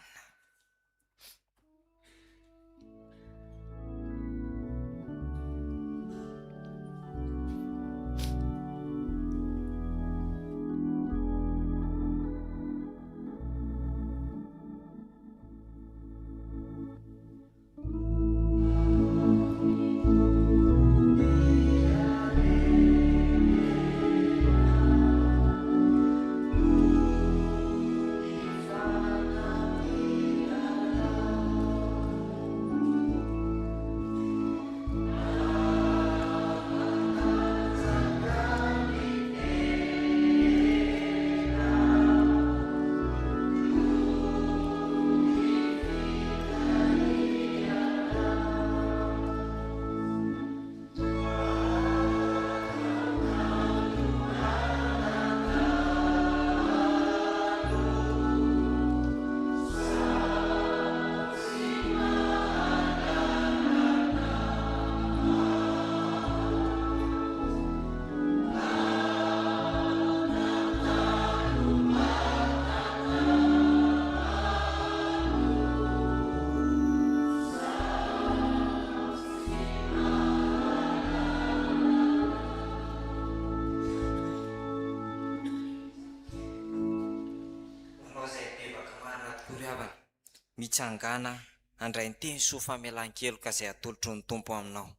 mitsangana handray ny teny soa famelan-keloka izay atolotry ny tompo aminao.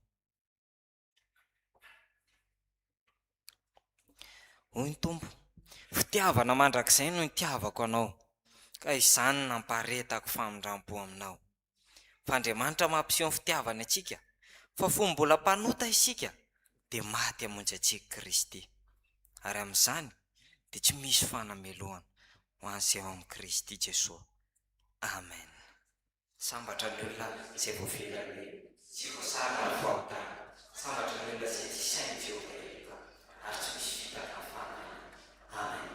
Hoy ny tompo, fitiavana mandrakizay no nitiavako anao, ka izany nampaharetako famindram-po aminao. Fa Andriamanitra mampiseho ny fitiavana antsika, fa fomba mbola mpanota isika dia maty hamonjy antsika Kristy, ary amin'izany dia tsy misy fanamelohana ho an'izay ao amin'ny Kristy Jesosy. Amen. Sambatra ny olona izay voavelany tsy voasarona ny fahotana, sambatra ny olona izay tsy sainy Jehovah ary tsy misy fitaka-fanana. Amen.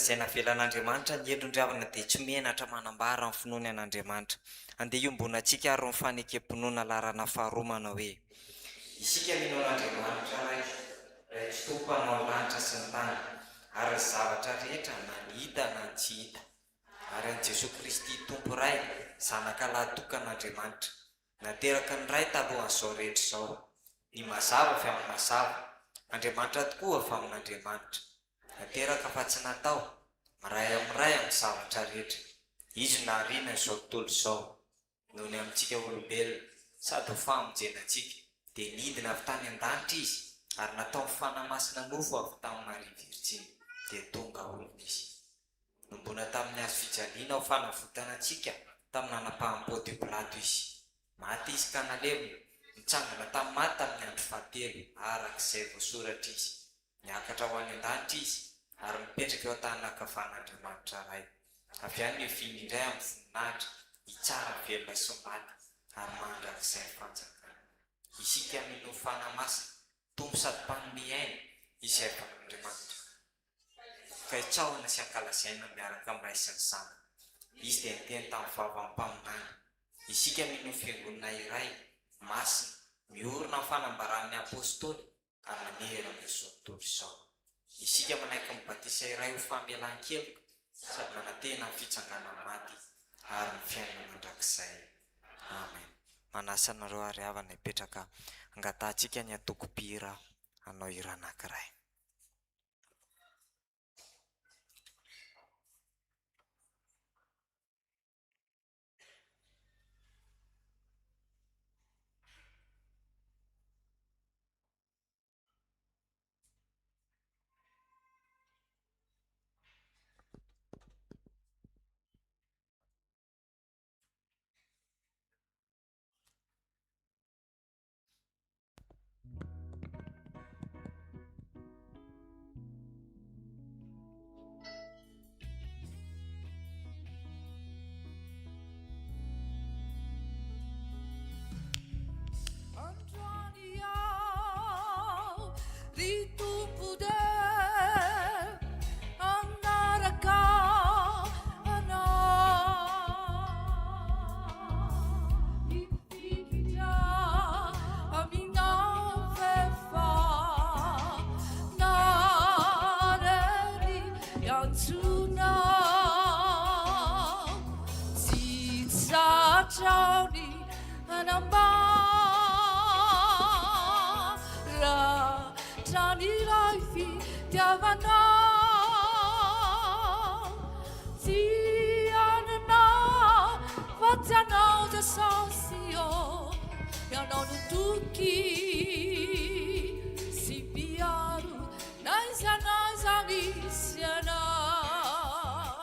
Izay navelan'Andriamanitra ny endron-dravana dia tsy menatra manambara ny finoany an'Andriamanitra. Andeha iombona antsika ary ny fanekem-pinoana larana faharoa manao hoe: isika mino an'Andriamanitra ray tsy tompo hanao lanitra sy ny tany, ary ny zavatra rehetra na ny hita na ny tsy hita, ary an'i Jesosy Kristy tompo ray, zanaka lahatokan'Andriamanitra, nateraka ny ray talohan'izao rehetra izao, ny mazava avy amin'ny mazava, Andriamanitra tokoa avy amin'Andriamanitra, nateraka fa tsy natao, miray amin'ny zavatra rehetra. Izy nahariana izao tontolo izao noho ny amintsika olombelona, sady ho famonjena antsika, dia nidina avy tany an-danitra izy, ary natao fanamasina nofo avy tamin'ny Maria Virjiny, dia tonga olona izy. Nombona tamin'ny hazo fijaliana ho fanavotana antsika tamin'ny nanapaham-pody Pilato izy. Maty izy ka nalevona, nitsangana tamin'ny maty tamin'ny andro fahatelo, arak'izay voasoratra izy. Niakatra ho any an-danitra izy, ary mipetraka eo an-tany ankavan'Andriamanitra ray. Avy any miviany indray amin'ny voninahitra, hitsara velona sy maty, ary mandrakizay ny fanjakana. Isika mino fanamasina, tombo sady mpanome aina, izay avy amin'Andriamanitra. Ka hitsaoana sy ankalazaina miaraka amin'ny Ray sy ny Zanaka. Izy dia niteny tamin'ny vavan'ny mpaminany. Isika mino fiangonana iray, masina, miorina amin'ny fanambaran'ny apôstôly, ary manery amin'izao tontolo izao. Isika manaiky mibatisa iray ho famelan-keloka, sady manantena amin'ny fitsanganan'ny maty ary ny fiainana mandrakizay. Amen. Manasa anareo ary havana hipetraka angatantsika ny atoko-pihira hanao hira anankiray. Andrany ray fitiavana tsy anana fa tsy anao Jesosy ianao no toky sy miaro naiza misy anao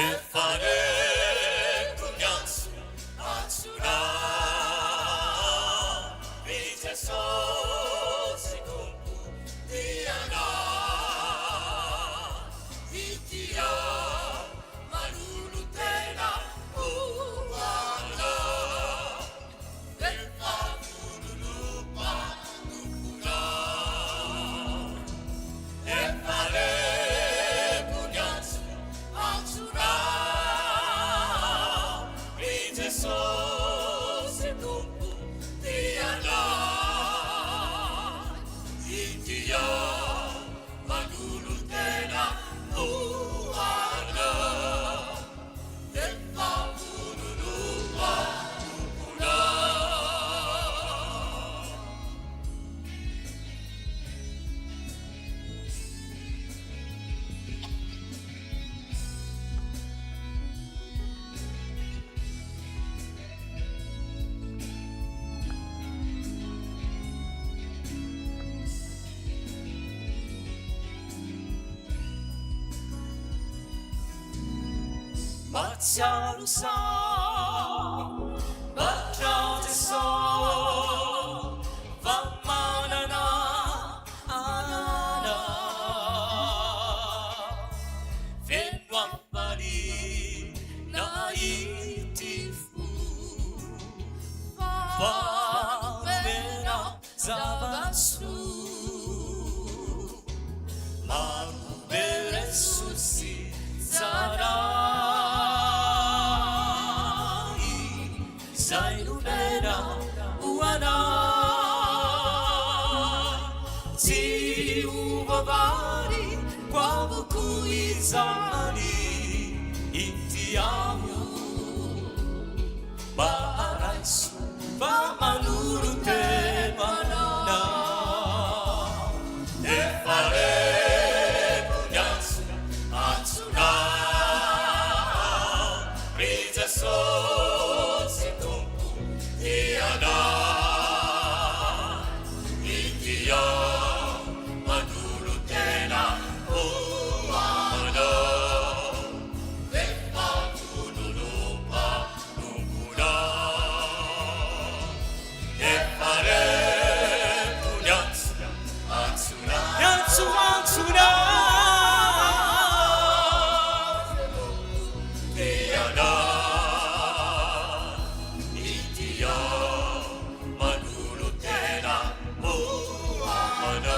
efareko miantso antsona i Jesosy tompo diana itia malolo tena hoana rehefa vololopa tompona efareko miantso antsona i Jesosy tompo diana itia malolo tena hoana rehefa vololopa tompona Matsiaro sa batrao Jesosy fa manana anana feno ambany na ity fo fa mena zava-soa maro be Jesosy tsara Zay lumena uana Tsy uvavani kwa buku izani Itiamu Baharaisu Vamanuru te manana Efare punyansu Atsuna Rizesosi tumpu Diana Itia Manuru tena Uana Vepa Kudulupa Numpuna Efare Punyansu Atsuna Yansu Atsuna Diana Itia Manulu tena Muana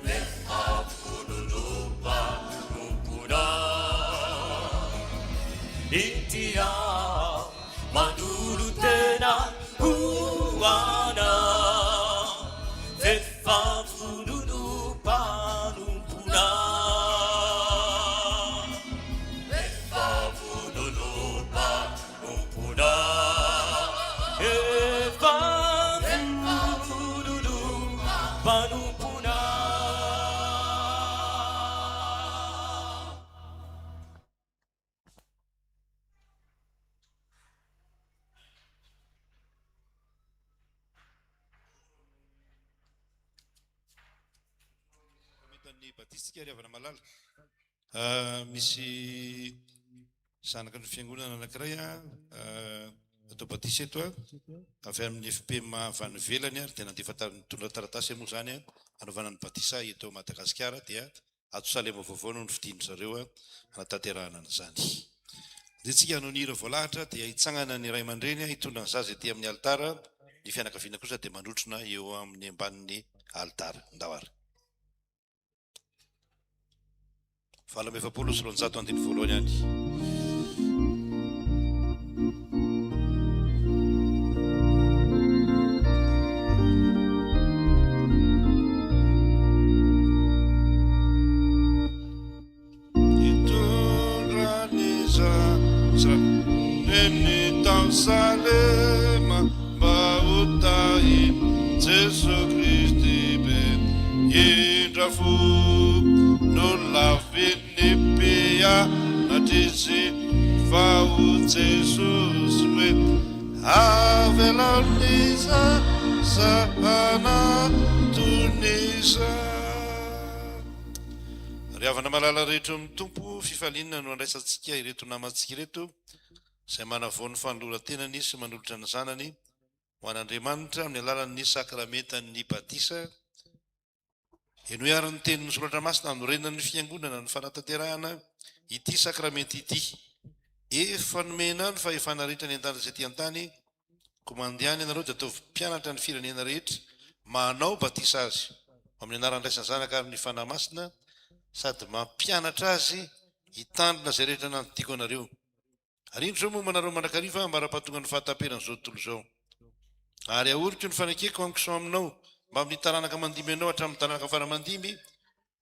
Vepa Kudulupa Numpuna Itia Manulu tena Muana Vepa Kudulupa Numpuna Vepa Kudulupa Numpuna Vepa Kudulupa Numpuna Mitan'ny batistika ry havana malala misy zanaka ny fiangonana anankiray atao batisa eto avy amin'ny FPM Vanovelany ary dia nandefa nitondra taratasy moa zany anaovana ny batisa eto Madagasikara dia ato Salema vaovao no fidiny zareo anatanterahana an'izany. Dia hanao ny hira voalahatra dia hitsangana ny ray aman-dreny hitondra ny zaza etỳ amin'ny altara, ny fianakaviana kosa dia manotrona eo amin'ny ambanin'ny altara. Ndawary. Falame efapolo sy roanjato andiny voalohany any. Salema bautai Jesu Christi fo n'olona venepea natrizy fa ho jesosy hoe avelan'iza zahana tonisa. Ry havana malala rehetra amin'ny tompo fifalinana no andraisantsika ireto namantsika ireto izay manavoany fanoloran-tenany sy manolotra ny zanany ho an'Andriamanitra amin'ny alalan'ny sakramentan'ny batisa. Eno iarany tenin'ny soratra masina anorenan'ny fiangonana ny fanatanterahana ity sakramenta ity. Efa nomena ny fahefana rehetra ny an-tany izay ty an-tany, komandiany ianareo dia ataovy mpianatra ny firenena rehetra manao batisa azy amin'ny anaran'iraisany zanaka ary ny fanahy masina, sady mampianatra azy hitandrina izay rehetra nantiko anareo. Ary indro zao moa manareo mandrakariva mara-pahatonga ny fahatamperana zao tontolo zao. Ary ahoriko ny fanekeko ankoso aminao mba amin'ny taranaka mandimy ianao hatramin'ny taranaka faramandimy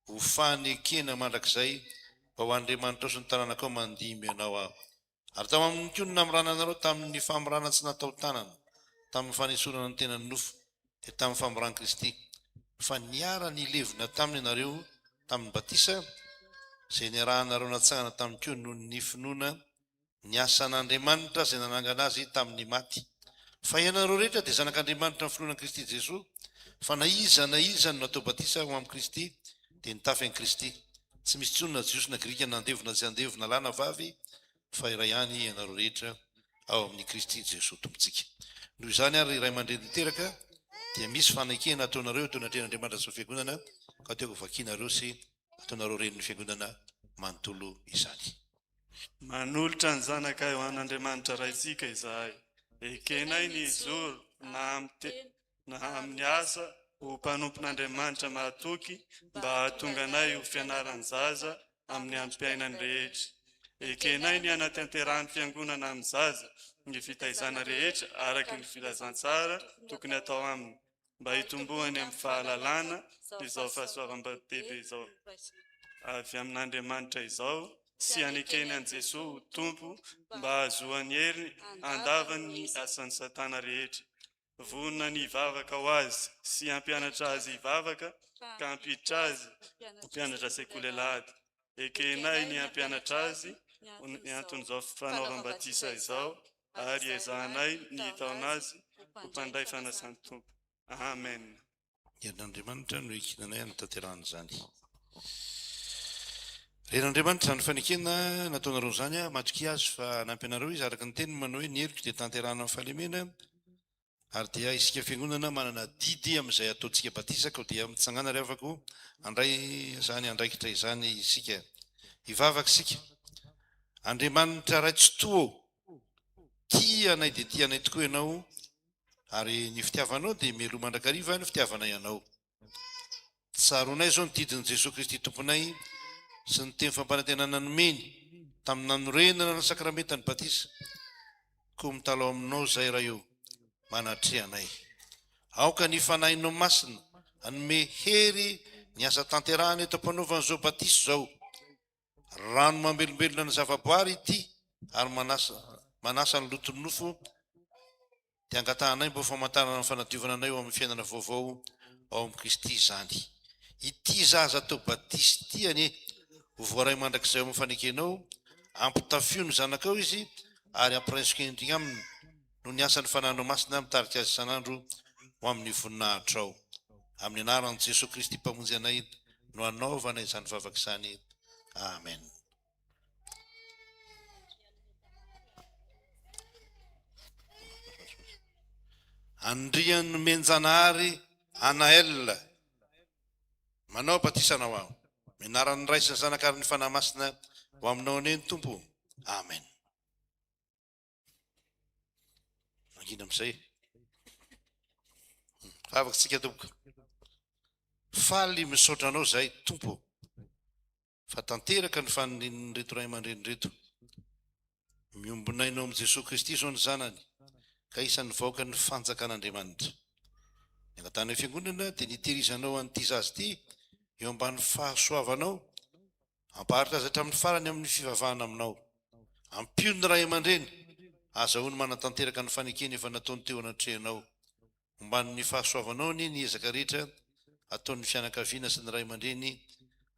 ho fanekena mandrakizay mba ho Andriamanitra sy ny taranaka ao mandimy ianao aho. Ary tao amin'ny koa ny namorana anareo tamin'ny famorana tsy natao tanana, tamin'ny fanesorana ny tenany nofo, dia tamin'ny famorana Kristy. Fa niara ny levina taminy ianareo tamin'ny batisa, izay niarahanareo natsangana tamin'ny koa noho ny finoana ny asan'Andriamanitra izay nanangana azy tamin'ny maty. Fa ianareo rehetra dia zanak'Andriamanitra ny finoana Kristy Jesosy, fa na iza no natao batisa ho amin'ny Kristy dia nitafy an'i Kristy. Tsy misy tsony na jiosy na grika na andevona tsy andevona lahy na vavy, fa iray ihany ianareo rehetra ao amin'ny Kristy Jesosy tompontsika. Noho izany ary iray aman-dreny niteraka dia misy fanekena ataonareo teo anatrehan'Andriamanitra sy ny fiangonana, ka teoko vakianareo sy ataonareo ren'ny fiangonana manontolo izany. Manolotra ny zanaka eo an'Andriamanitra raitsika izahay, ekenay ny zoro na amin'ny asa ho mpanompon'Andriamanitra mahatoky mba hahatonga anay ho fianarany zaza amin'ny androm-piainany rehetra. Ekenay ny anatanterahany fiangonana amin'ny zaza ny fitaizana rehetra araky ny filazantsara tokony atao aminy, mba hitombohany amin'ny fahalalana izao fahasoavam-bebe izao avy amin'Andriamanitra izao, sy anekeny an' Jesosy ho tompo mba hahazoany hery andavany ny asan'ny satana rehetra. Vonona ny hivavaka ho azy sy hampianatra azy hivavaka, ka hampiditra azy ho mpianatra sekolelady. Ekenay ny hampianatra azy ny anton'izao fanaovam-batisa izao, ary ezahanay ny hitaona azy ho mpandray fanasan'ny tompo. Amen. Ian'Andriamanitra no ekinanay anatanterahana izany. Ren'Andriamanitra ny fanekena nataonareo izany matroky azy fa nampy anareo izy araka ny teniny manao hoe ny heriko dia tanterahana amin'ny fahalemena, ary dia isika fiangonana manana didy amin'izay ataontsika batisa, ka dia mitsangana ry havako andray izany andraikitra izany isika hivavaka isika. Andriamanitra raitsy toa tianay dia tianay tokoa ianao, ary ny fitiavanao dia melo mandrakariva ny fitiavana ianao. Tsaronay zao ny didin'i Jesosy Kristy tomponay sy ny teny fampanantenana nomeny tamin'ny nanorenana ny sakramentany batisa, koa mitalao aminao zay raha eo manatrehanay. Aoka ny fanahinao masina anome hery ny asa tanterahana eto ampanaovan'izao batisa zao. Rano mamelombelona ny zavaboary ity ary manasa ny lotony nofo, dia angatahanay mba famantarana ny fanadiovana anay eo amin'ny fiainana vaovao ao amin'ny Kristy izany. Ity zaza tao batisa ity anie ho voaray mandrakizay ao amin'ny fanekenao, ampitafio ny zanakao izy ary ampiraisokendry aminy no ny asan'ny fanahinao masina mitarika azy isan'andro ho amin'ny voninahitra ao. Amin'ny anaran'i Jesosy Kristy mpamonjy anay no anaovana izany vavaka izany. Amen. Andrian'ny menjanahary Anael manao batisanao aho, minaran'ny ray sy ny zanaka ary ny fanahy masina ho aminao aneny tompo. Amen. Mangina amin'izay vavakantsika tompoka. Faly misaotra anao zahay tompo, fa tanteraka ny fanin'ny reto ray aman-dreny reto. Miombonainao amin'i Jesosy Kristy zao ny zanany, ka isan'ny vahoaka ny fanjakan'Andriamanitra. Ny angatana fiangonana dia nitehirizanao an'ity zaza ity eo ambany fahasoavanao, ampaharitra azy hatramin'ny farany amin'ny fivavahana aminao. Ampio ny ray aman-dreny azahoany manatanteraka ny fanekeny efa nataony teo anatrehanao. Omban'ny fahasoavanao ny ezaka rehetra ataon'ny fianakaviana sy ny ray aman-dreny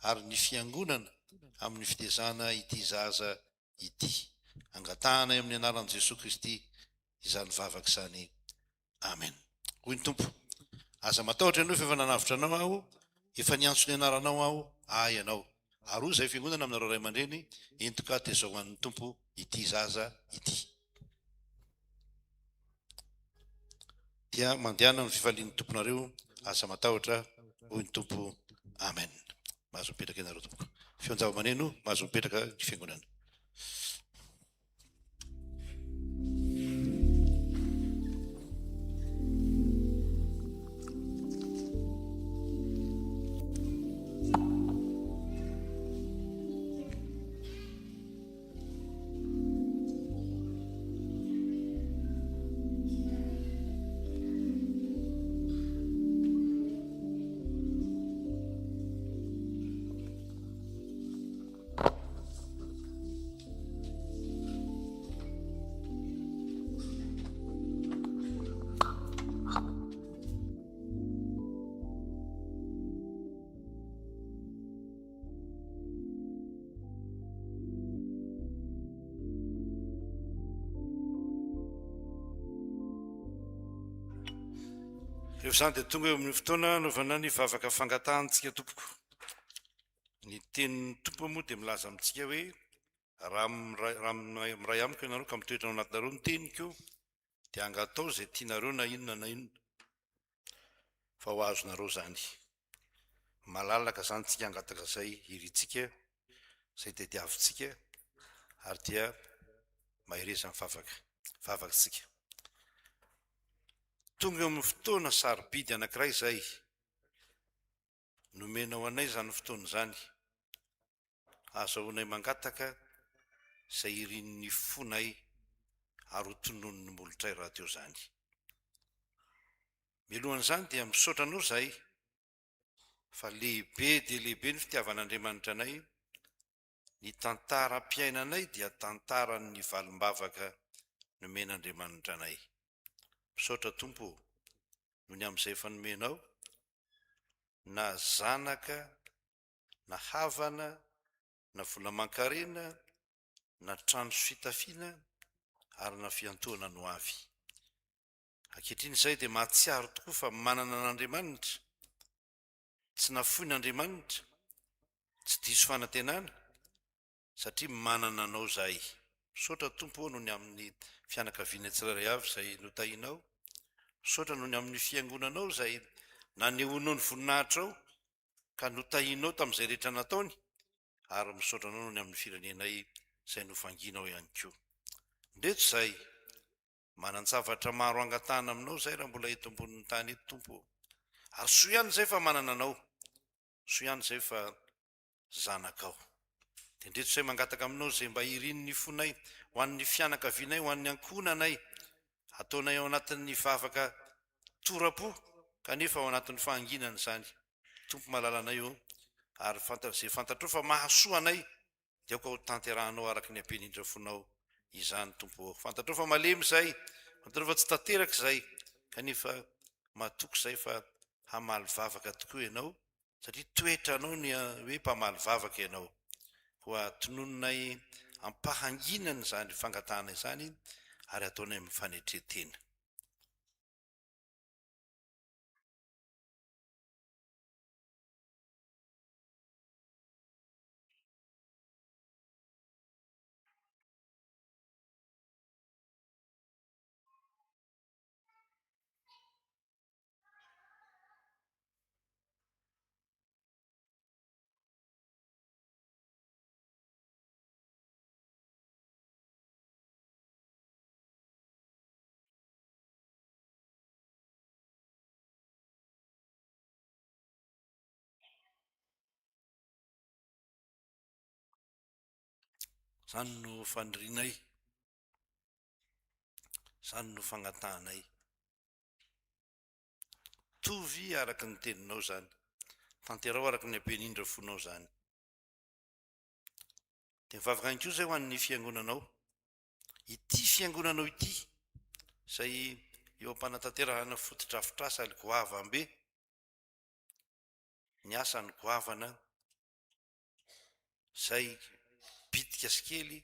ary ny fiangonana amin'ny fitezana ity zaza ity. Angatahana amin'ny anaran'i Jesosy Kristy izany vavaka izany. Amen. Hoy ny Tompo, aza matahotra ianao efa nanavitra anao aho, efa niantso ny anaranao aho, ianao. Ary hoy izay fiangonana aminareo ray aman-dreny, entoka tezahoan'ny Tompo ity zaza ity. Dia mandehana ny fifalian'ny tomponareo, asa matahotra, hoy ny Tompo. Amen. Mahazo mipetraka ianareo tompoko. Fionjava-maneno, mahazo mipetraka ny fiangonana. Rehefa izany dia tonga eo amin'ny fotoana anaovana ny vavaka fangatantsika tompoko. Ny tenin'ny tompo moa dia milaza amintsika hoe raha miray amiko ianareo ka mitoetra ao anatinareo ny teniko dia angatao izay tianareo na inona na inona fa ho azonareo zany. Malalaka zany tsika angataka izay iritsika izay tediavintsika ary dia mahireza ny vavakatsika. Tonga eo amin'ny fotoana sarobidy anankiray izay nomenao anay zany fotoana izany, azahoanay mangataka izay irin'ny fonay ary ho tononon'ny molotray raha teo zany. Mialohan'izany dia misaotra anao izay fa lehibe dia lehibe ny fitiavan'Andriamanitra anay. Ny tantaram-piainanay dia tantaran'ny valim-bavaka nomen'Andriamanitra anay. Misaotra Tompo noho ny amin'izay efa nomenao, na zanaka, na havana, na vola aman-karena, na trano sy fitafiana ary na fiantohana no avy. Ankehitriny izay dia mahatsiaro tokoa fa manana an'Andriamanitra, tsy nafoin'Andriamanitra, tsy diso fanantenana satria manana anao izahay. Misaotra Tompo noho ny amin'ny fianakaviana tsirairay avy izay notahinao. Misaotra noho ny amin'ny fiangonanao izay nanehonao ny voninahitra ao ka notahinao tamin'izay rehetra nataony, ary misaotra anao noho ny amin'ny firenenay izay nofanginao ihany koa. Ndreto izay manan-javatra maro angatahana aminao izay raha mbola eto ambonin'ny tany eto Tompo. Ary soa ihany izay fa manana anao, soa ihany izay fa zanakao. Dia ndreto izay mangataka aminao izay mba irin'ny fonay ho an'ny fianakavianay, ho an'ny ankonanay, ataonay ao anatin'ny vavaka torapo kanefa ao anatin'ny fahanginana izany. Tompo malalanay eo ary izay fantatrao fa mahasoa anay dia aoka ho tanterahanao araka ny ampenindra fonao izany Tompo. Fantatrao fa malemy izay, fantatrao fa tsy tanteraka izay, kanefa mahatoky izay fa hamaly vavaka tokoa ianao satria toetra anao ny hoe mpamaly vavaka ianao. Koa tonononay ampahanginana izany fangatahana izany ary ataonay mifanetretena. Zany no fanirianay, zany no fagnatahanay. Tovy araka ny teninao zany, tanterao araka ny ampenindra fonao zany. Dia mivavaka ihany koa izay ho an'ny fiangonanao, ity fiangonanao ity izay eo am-panatanterahana fotodrafitrasa Goavambe. ny asany goavana zay bitika sy kely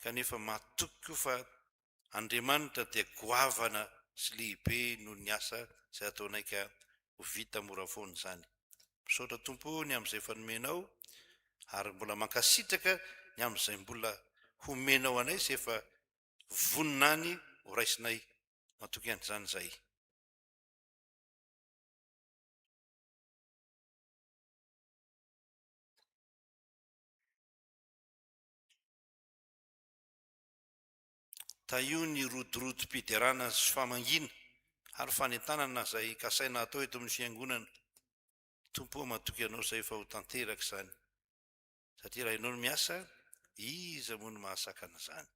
kanefa matoky io fa Andriamanitra dia goavana sy lehibe noho ny asa izay ataonay ka ho vita mora foana izany. Misaotra tompony amin'izay fanomenao ary mbola mankasitraka ny amin'izay mbola homenao anay sy efa voninany ho raisinay matoky an'izany izay. Taio ny rodorotom-piderana sy famangina ary fanentanana izay kasaina atao eto amin'ny fiangonana. Tompo matoky anao izay efa ho tanteraka izany. Satria raha ianao no miasa, iza moa no mahasakana izany.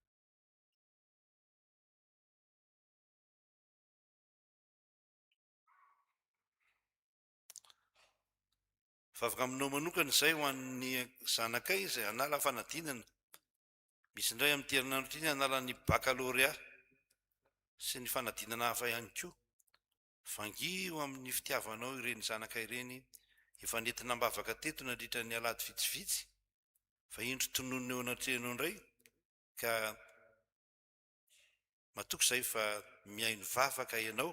Fa afaka aminao manokana izay ho an'ny zanakay izay hanala fanadinana. Misy indray amin'ny herinandro ity hanala ny baccalauréat sy ny fanadinana hafa ihany koa. Fangio amin'ny fitiavanao ireny zanakay ireny, efa nentina mbavaka teto nandritra ny alady vitsivitsy, fa indro tononona eo anatrehanao indray ka matoky izay fa miaino vavaka ianao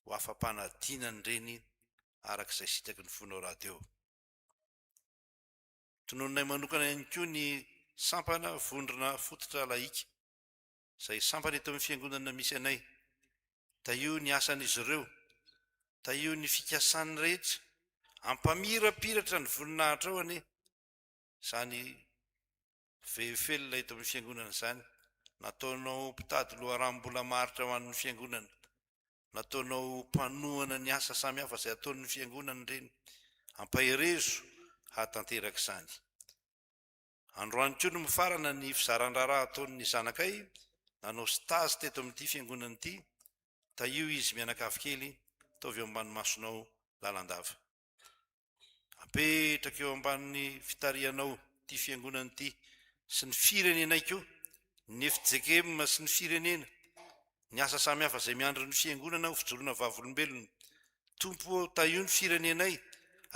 ho afam-panadinana ireny araka izay sitraky ny fonao rahateo. Tonononay manokana ihany koa ny sampana vondrona fototra laika izay sampana eto amin'ny fiangonana misy anay. Taio ny asan'izy ireo, taio ny fikasany rehetra, ampamirapiratra ny voninahitra ao ane. Izany vehifelona eto amin'ny fiangonana izany, nataonao mpitady loharam-bola maritra ho an'ny fiangonana, nataonao mpanohana ny asa samihafa izay ataon'ny fiangonana ireny, ampaherezo hatanteraka izany. Androany koa no mifarana ny fizaran-draharaha ataon'ny zanakay, nanao stazy teto amin'ity fiangonana ity. Taio izy mianakavy kely, taovy eo ambany masonao lalandava. Apetraka eo ambanin'ny fitarianao ty fiangonana ity sy ny firenenay koa, ny FJKM sy ny firenena, ny asa samihafa izay miandry ny fiangonana ho fijoroana vavolombelona. Tompo taio ny firenenay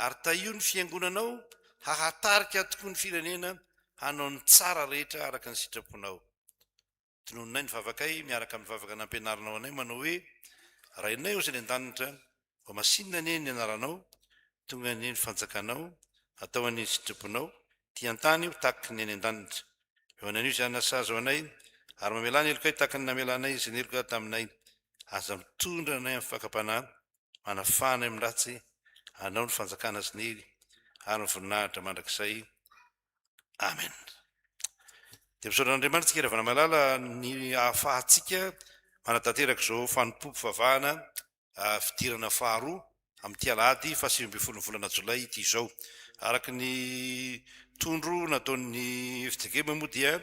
ary taio ny fiangonanao hahatarika tokoa ny firenena hanao ny tsara rehetra araka ny sitraponao. Tonononay ny vavakay miaraka amin'ny vavaka nampianarinao anay manao hoe rainay ozy ny an-danitra mba masinina anie ny anaranao, tonga anie ny fanjakanao, atao anie ny sitraponao, ty an-tany ho taky ny any an-danitra. Eo anan'io izany asazo anay ary mamelany elokay taky ny namelanay izy ny eloka taminay. Aza mitondra anay amin'ny fakapanahy, manafana amin'ny ratsy, anao ny fanjakana sy ny ely ary ny voninahitra mandrakizay. Amen. Dia misaotra Andriamanitra tsika rehefa malala ny ahafahantsika manatanteraka izao fanompoam-pivavahana fidirana faharoa amin'ity alahady 27 volana Jolay ity izao. Araka ny tondro nataon'ny FJKM moa dia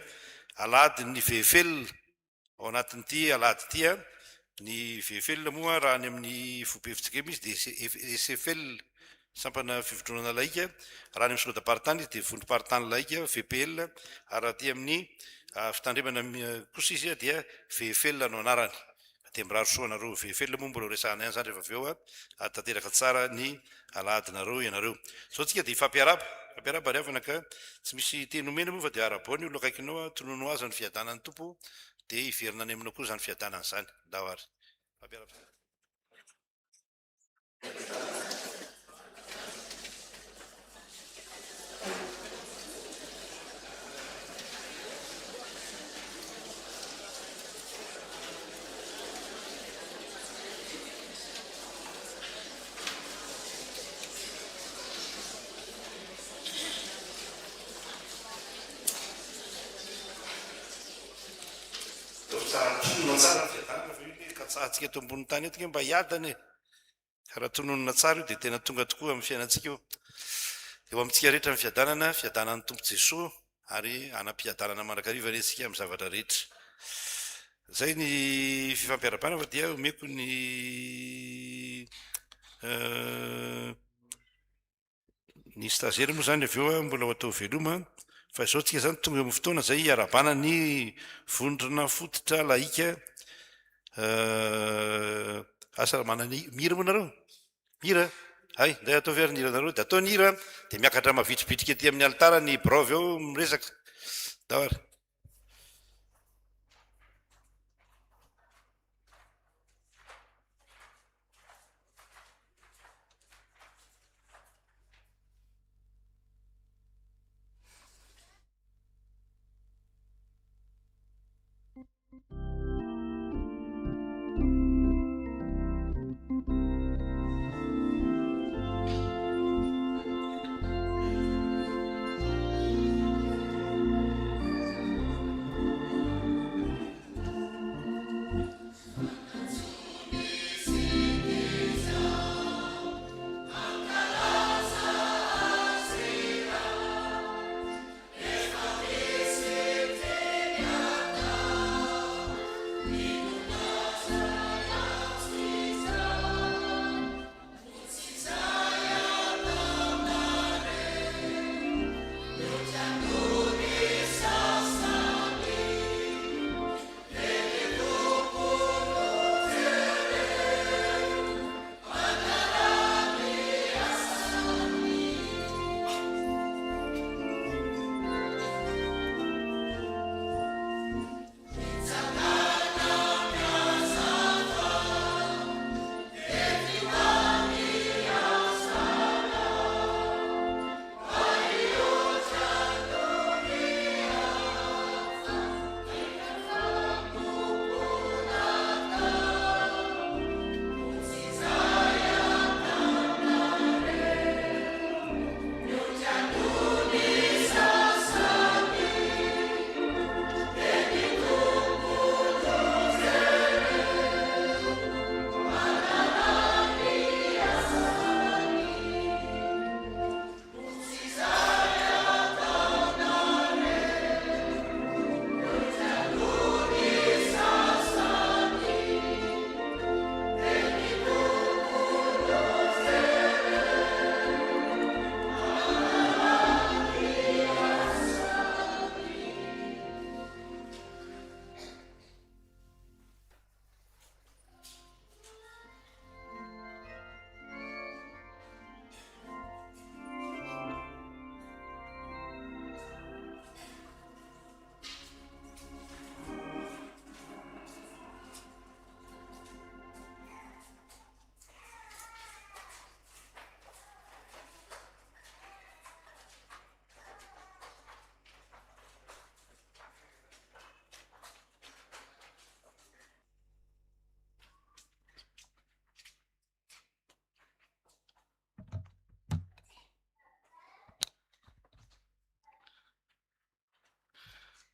alahady ny vehifelona ao anatin'ity alahady ity. Ny vehifelona moa raha any amin'ny fobe FJKM izy dia SFL sampana fivodronana laika, raha ny amin'ny sodaparitany izy dia vondrom-paritany laika VPL, ary raha ty amin'ny fitandremana kosa izy dia VFL no anarany. Dia miraro soanareo VFL moa mbola resahana ihany izany rehefa avy eo tanteraka tsara ny alahadinareo ianareo. Zao tsika dia fampiaraba ary avana ka tsy misy teny omena moa fa dia arabo ny olo akaikinao tonono azy ny fiadanan'ny tompo dia hiverina any aminao koa izany fiadanana izany. Dahary fampiaraba. Katsahitsika eto ambony tany eto mba hiadany raha tononona tsara io dia tena tonga tokoa amin'ny fiainantsika io. Eo amintsika rehetra amin'ny fiadanan'ny tompo Jesosy ary anam-piadanana manrakariva resika amin'ny zavatra rehetra. Zay ny fifampiarabana fa dia omeko ny stagiaire moa zany avy eo mbola ho atao veloma. Fa izao tsika zany tonga amin'ny fotoana izay iarabana ny vondrona fototra laika. Asa manana mira moa nareo? Mira? hay nday atao very nareo de atao nira de miakatra mavitribitrika ety amin'ny altara ny brove eo miresaka daoary.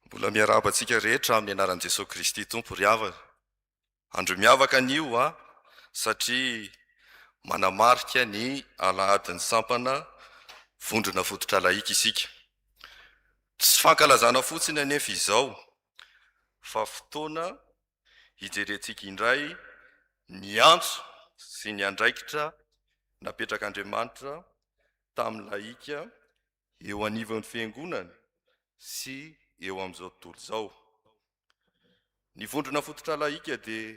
Mbola miarahaba antsika rehetra amin'ny anaran'i Jesosy Kristy Tompo ry havana. Andro miavaka an'io satria manamarika ny alahadin'ny sampana vondrona fototra laika isika. Tsy fankalazana fotsiny anefa izao fa fotoana hijerentsika indray ny antso sy ny andraikitra napetrak'Andriamanitra tamin'ny laika eo anivon'ny fiangonana sy eo amin'izao tontolo izao. Ny vondrona fototra laika dia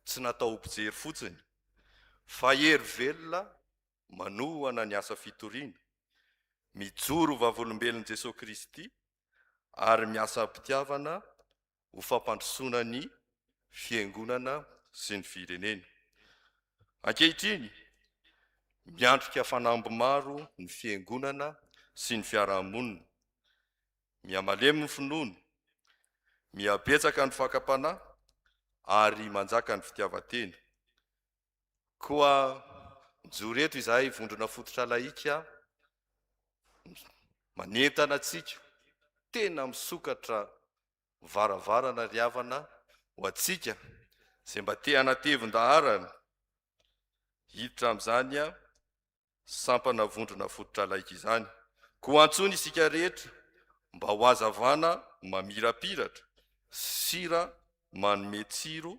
tsy natao mpijery fotsiny fa hery velona manohana ny asa fitoriana, mijoro vavolombelon'i Jesosy Kristy ary miasa mpitiavana ho fampandrosoana ny fiangonana sy ny firenena. Ankehitriny miandrika fanamby maro ny fiangonana sy ny fiarahamonina, miamalemy ny finoana, miabetsaka ny fakapanahy ary manjaka ny fitiavatena. Koa mijoro eto izahay vondrona fototra laika manentana antsika tena misokatra varavarana ry havana ho antsika izay mba te hanatevin-daharana hiditra amin'izany sampana vondrona fototra laika izany. Koa antsony isika rehetra mba ho azavana mamirapiratra, sira manome tsiro,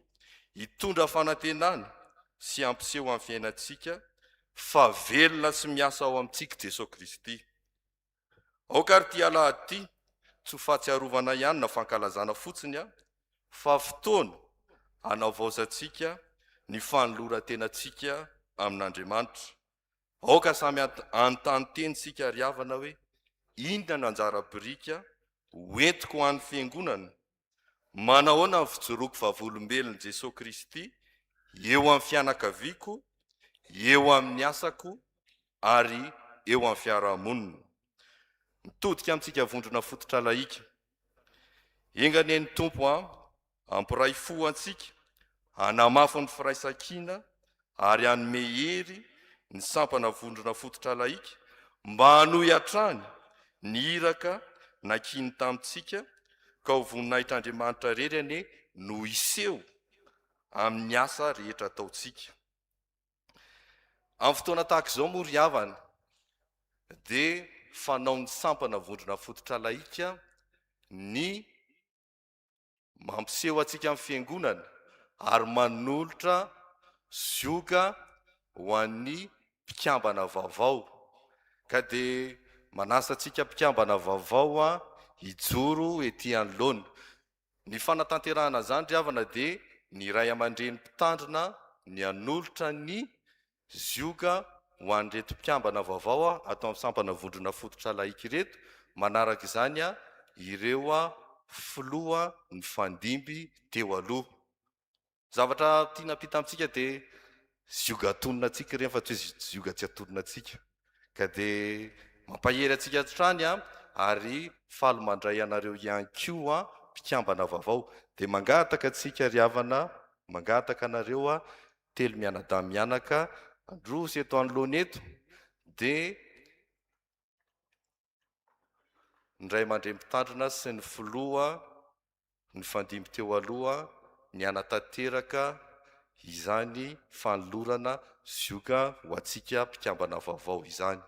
hitondra fanantenana sy ampiseho amin'ny fiainantsika fa velona sy miasa ao amintsika Jesosy Kristy. Aoka ary ty alahady ty tsy ho fahatsiarovana ihany na fankalazana fotsiny fa fotoana hanavaozantsika ny fanoloran-tenantsika amin'Andriamanitra aoka samy anontany tenysika ry havana hoe inona no anjara-birika hoentiko ho an'ny fiangonana manahoana ny fijoroako vavolombelon' Jesosy Kristy eo amin'ny fianakaviako, eo amin'ny asako ary eo amin'ny fiarahamonina. Mitodika amintsika vondrona fototra laika. Engane ny tompo ampiray fo antsika, hanamafy ny firaisan-kina ary hanome hery ny sampana vondrona fototra laika mba hanohy hatrany ny iraka nakiny tamintsika ka ho voninahitran'Andriamanitra rerany no iseho amin'ny asa rehetra ataontsika. Amin'ny fotoana tahaka izao moa ry havana dia fanao ny sampana vondrona fototra laika ny mampiseho antsika amin'ny fiangonana ary manolotra zioka ho an'ny mpikambana vaovao. Ka dia manasa antsika mpikambana vaovao hijoro etỳ anoloana. Ny fanatanterahana zany ry havana dia ny ray aman-dreny mpitandrina ny hanolotra ny zioka ho an'ireto mpikambana vaovao atao amin'ny sampana vondrona fototra laika ireto, manaraka izany ireo filoha ny fandimby teo aloha. Zavatra tiana ampita amintsika dia zioga atonina antsika ireny fa tsy hoe zioga tsy atonina antsika. Ka dia mampahery antsika hatrany ary faly mandray anareo ihany koa mpikambana vaovao. Dia mangataka antsika ry havana, mangataka anareo telo mianadahy mianaka androzy eto anoloana eto dia ny ray aman-dreny mpitandrina sy ny filoha ny fandimby teo aloha ny anatanteraka izany fanolorana zioka ho antsika mpikambana vaovao izany.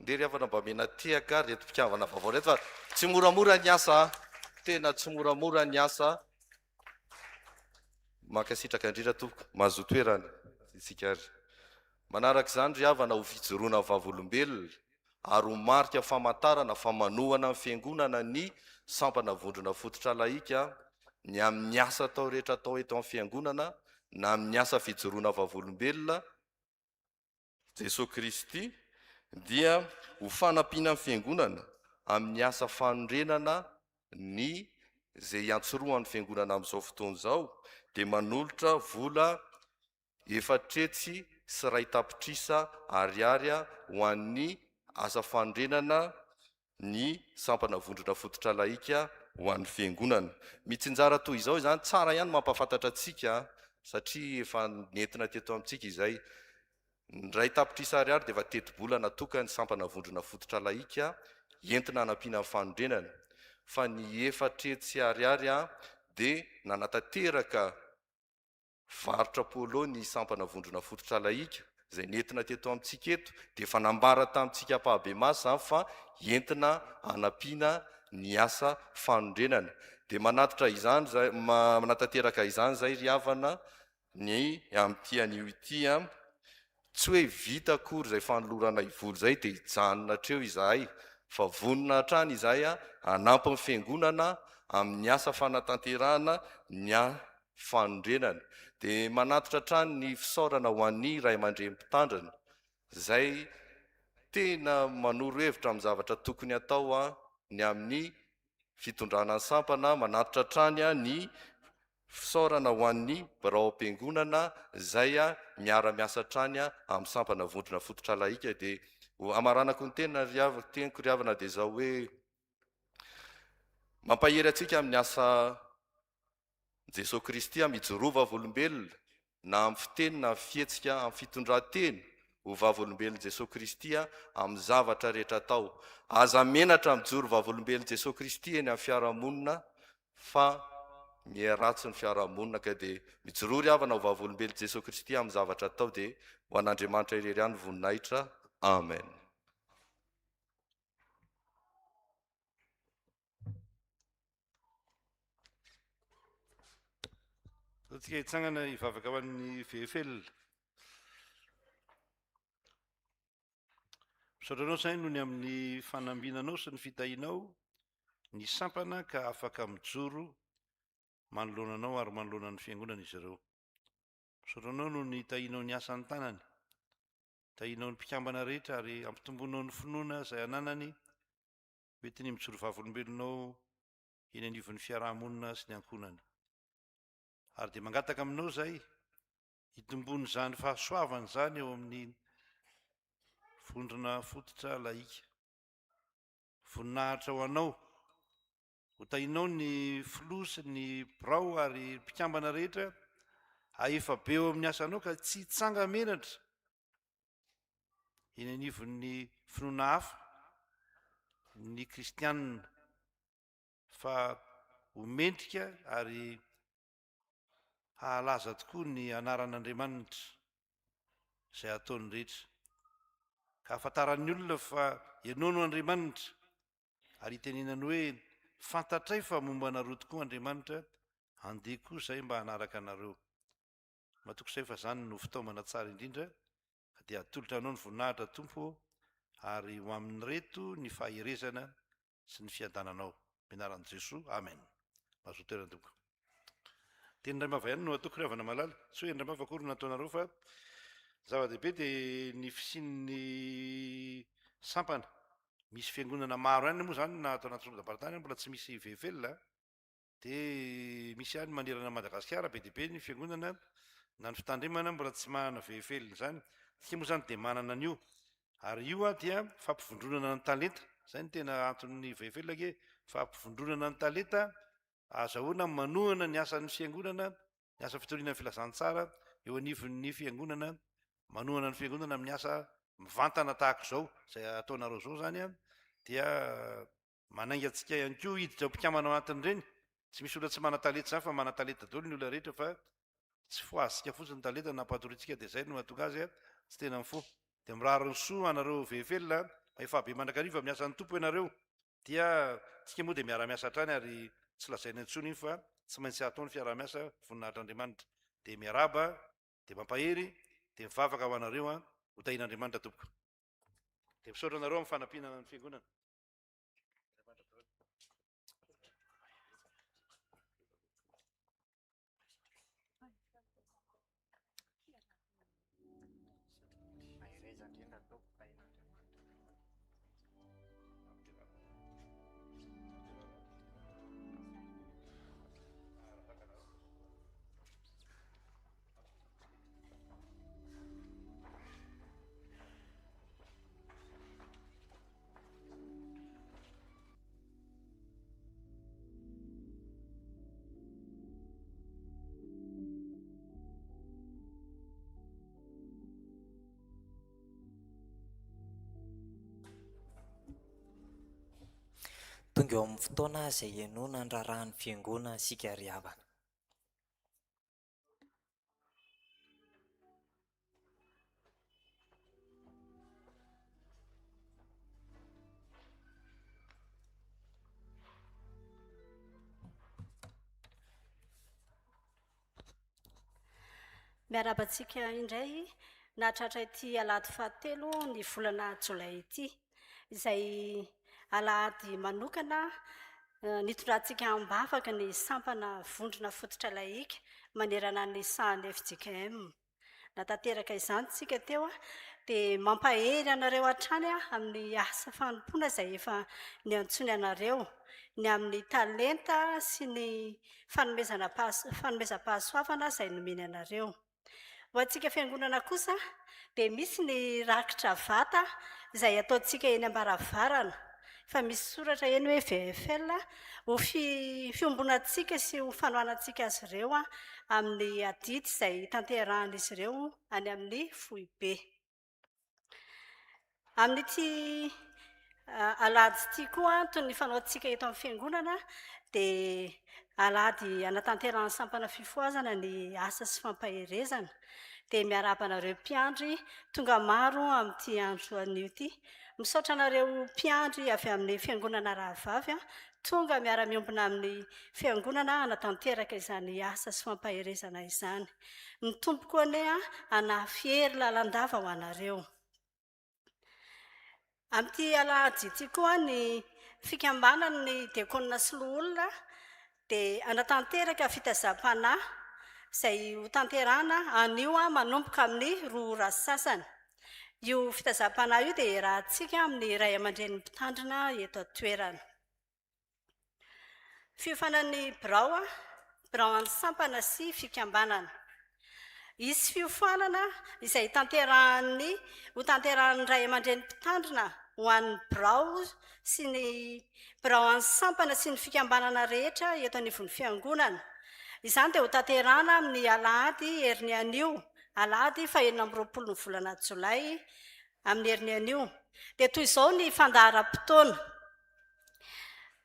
Ndery havana mba mena tehaka reto mpikambana vaovao reto fa tsy moramora ny asa, tena tsy moramora ny asa. Makasitraka indrindra tompoko, mahazo toerana isika ary. Manaraka izany ry havana ho fijoroana vavolombelona ary ho marika famantarana famanohana ny fiangonana ny sampana vondrona fototra laika ny amin'ny asa atao rehetra atao eto amin'ny fiangonana na amin'ny asa fijoroana vavolombelona Jesosy Kristy dia ho fanampiana ny fiangonana amin'ny asa fanorenana ny zay iantsoroan'ny fiangonana amin'izao fotoana izao dia manolotra vola efatretsy sy ray tapitrisa ariary ho an'ny asa fanorenana ny sampana vondrona fototra laika ho an'ny fiangonana. Mitsinjara toy izao izany tsara ihany mampafantatra antsika satria efa nentina teto amintsika izay. Ny ray tapitrisa ariary dia efa teti-bola natokany sampana vondrona fototra laika entina hanampiana ny fanorenana. Fa ny efatretsy ariary dia nanatanteraka varotra polo ny sampana vondrona fototra laika izay nentina teto amintsika eto dia efa nambara tamintsika pahabe masy izany fa entina hanampiana ny asa fanorenana. Dia manatitra izany manatanteraka izany zay ry havana ny amin'ity anio ity tsy hoe vita akory izay fanolorana ivolo zay dia hijanona hatreo izahay fa vonona hatrany izay hanampy ny fiangonana amin'ny asa fanatanterahana ny fanorenana. Dia manatitra hatrany ny fisaorana ho an'ny ray aman-dreny mpitandrina zay tena manoro hevitra amin'ny zavatra tokony atao ny amin'ny fitondrana ny sampana. Manatitra hatrany ny fisaorana ho an'ny birao am-piangonana zay miara-miasa hatrany amin'ny sampana vondrona fototra laika. Dia amaranako ny teniko ry havana dia izao hoe mampahery antsika amin'ny asa Jesosy Kristy mijoroa vavolombelona na amin'ny fiteny na fihetsika amin'ny fitondran-teny ho vavolombelon' Jesosy Kristy amin'ny zavatra rehetra atao. Aza menatra mijoro vavolombelon' Jesosy Kristy eny amin'ny fiarahamonina fa miaratsy ny fiarahamonina. Ka dia mijoroa ry havana ho vavolombelon' Jesosy Kristy amin'ny zavatra atao dia ho an'Andriamanitra irery ihany voninahitra. Amen. Tsika hitsangana hivavaka ho an'ny vehifelona. Misaotranao zay noho ny amin'ny fanambinanao sy ny fitahinao ny sampana ka afaka mijoro manoloananao ary manoloana ny fiangonana izy ireo. Misaotranao noho ny tahinao ny asan'ny tanany, tahinao ny mpikambana rehetra ary ampitombonao ny finoana izay ananany mety ny mijoro vavolombelonao eny anivon'ny fiarahamonina sy ny ankonany. Ary dia mangataka aminao zay hitombony izany fahasoavana zany eo amin'ny vondrona fototra laika. Voninahitra ho anao, ho tahinao ny filoha sy ny birao ary mpikambana rehetra ahefa be eo amin'ny asanao ka tsy hitsanga menatra eny anivon'ny finoana hafa ny kristianina, fa ho mendrika ary hahalaza tokoa ny anaran'Andriamanitra izay ataony rehetra. Ka afantaran'ny olona fa ianao no Andriamanitra ary hitenenany hoe fantatray fa momba anareo tokoa Andriamanitra, andeha koa izay mba hanaraka anareo. Matoa izay fa izany no fitaomana tsara indrindra, dia atolotra anao ny voninahitra Tompo ary ho amin'ny reto ny faherezana sy ny fiadananao. Menaran'i Jesosy, amen. Mazoa toerana Tompo. Teny Andriamava ihany no ataoko ravana malala, tsy hoe Andriamava akory nataonareo fa zava-dehibe dia ny fisian'ny sampana. Misy fiangonana maro ihany moa zany na atao anaty solondabaratany mbola tsy misy vehivelona, dia misy ihany manerana Madagasikara be dehibe ny fiangonana na ny fitandremana mbola tsy manana vehivelona zany. Tsika moa zany dia manana an'io, ary io dia fampivondronana ny talenta. Zay ny tena anton'ny vehivelona ke fampivondronana ny talenta, azahoana manohana ny asan'ny fiangonana, ny asa fitoriana ny filazantsara eo anivon'ny fiangonana, manohana ny fiangonana amin'ny asa mivantana tahaka izao izay ataonareo zao zany dia manainga antsika ihany koa hiditra mpikambana ao anatin'ireny. Tsy misy olona tsy mana-talenta zany fa mana-talenta daholo ny olona rehetra, fa tsy foazitsika fotsiny ny talenta nampatoritsika, dia zay no mahatonga azy tsy tena mifo. Dia mirary ny soa anareo vehivelona, efa be mandrakariva miasan'ny Tompo ianareo, dia tsika moa dia miara-miasa hatrany ary tsy lazaina intsony iny fa tsy maintsy ataony fiara-miasa voninahitr'Andriamanitra. Dia miaraba, dia mampahery, dia mivavaka ho anareo ho tahin'Andriamanitra tompoko. Dia misaotra anareo amin'ny fanampinana ny fiangonana. Tonga eo amin'ny fotoana izay ianona handrarahan'ny fiangonana sika ry havana. Miarabantsika indray nahatratra ity alahady fahatelo ny volana Jolay ity, izay alahady manokana nitondrantsika ambavaka ny sampana vondrona fototra laika manerana ny sahan'ny FJKM. Natateraka izany tsika teo dia mampahery anareo hatrany amin'ny asa fanompoana izay efa niantsony anareo, ny amin'ny talenta sy ny fanomezam-pahasoavana izay nomeny anareo. Ho antsika fiangonana kosa dia misy ny rakitra vata izay ataontsika eny ambaravarana, fa misy soratra eny hoe VFL ho fiombonantsika sy ho fanohanantsika azy ireo amin'ny adidy izay tanterahan'izy ireo any amin'ny Foibe. Amin'ity alahady ity koa toy ny fanaontsika eto amin'ny fiangonana dia alahady anatanterahany sampana fifoazana ny asa sy fampaherezana, dia miaraba anareo mpiandry tonga maro amin'ity andro anio ity. Misaotra anareo mpiandry avy amin'ny fiangonana Rahavavy tonga miara-miombona amin'ny fiangonana anatanteraka izany asa sy fampaherezana izany. Ny tompo koa ane a anafihery lalandava ho anareo. Amin'ity alahady ity koa ny fikambanany diakonina sy loholona dia anatanteraka fitazam-panahy izay ho tanterahana anio a manomboka amin'ny 2 ora sasany. Io fitazam-panahy io dia iarahantsika amin'ny ray aman-dren'ny mpitandrina eto an-toerana. Fiofanan'ny birao any sampana sy fikambanana. Isy fiofanana izay ho tanterahan'ny ray aman-dren'ny mpitandrina ho an'ny birao sy ny birao any sampana sy ny fikambanana rehetra eto anivon'ny fiangonana. Izany dia ho tanterahana amin'ny alahady heriny anio, alahady 29 ny volana Jolay amin'ny heriny anio. Dia toy izao ny fandaharam-potoana.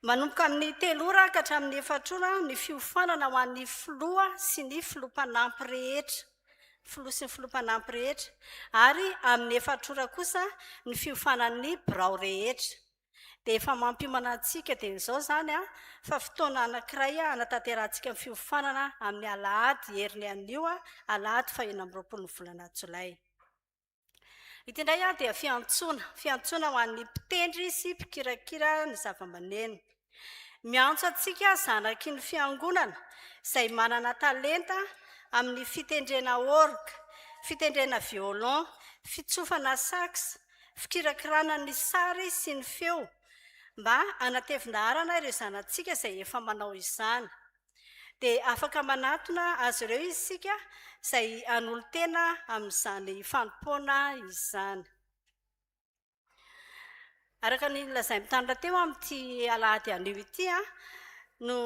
Manomboka amin'ny 3 ora ka hatramin'ny 4 ora ny fiofanana ho an'ny filoha sy ny filoha-panampy rehetra. Filoha sy ny filoha-panampy rehetra. Ary amin'ny 4 ora kosa ny fiofanan'ny birao rehetra. Dia efa mampiomana antsika dia izao izany fa fotoana anankiray anatanterantsika amin'ny fiofanana amin'ny alahady heriny anio alahady 29 ny volana Jolay. Ity indray dia fiantsoana ho an'ny mpitendry sy mpikirakira ny zava-maneno. Miantso antsika zanaky ny fiangonana izay manana talenta amin'ny fitendrena orga, fitendrena violon, fitsofana sax, fikirakirana ny sary sy ny feo, mba anatevindarana ireo zanantsika izay efa manao izany. Dia afaka manatona azy ireo isika izay anolo tena amin'izany fanompoana izany. Araka ny lazain'ny mpitandrina teo amin'ity alahady anio ity no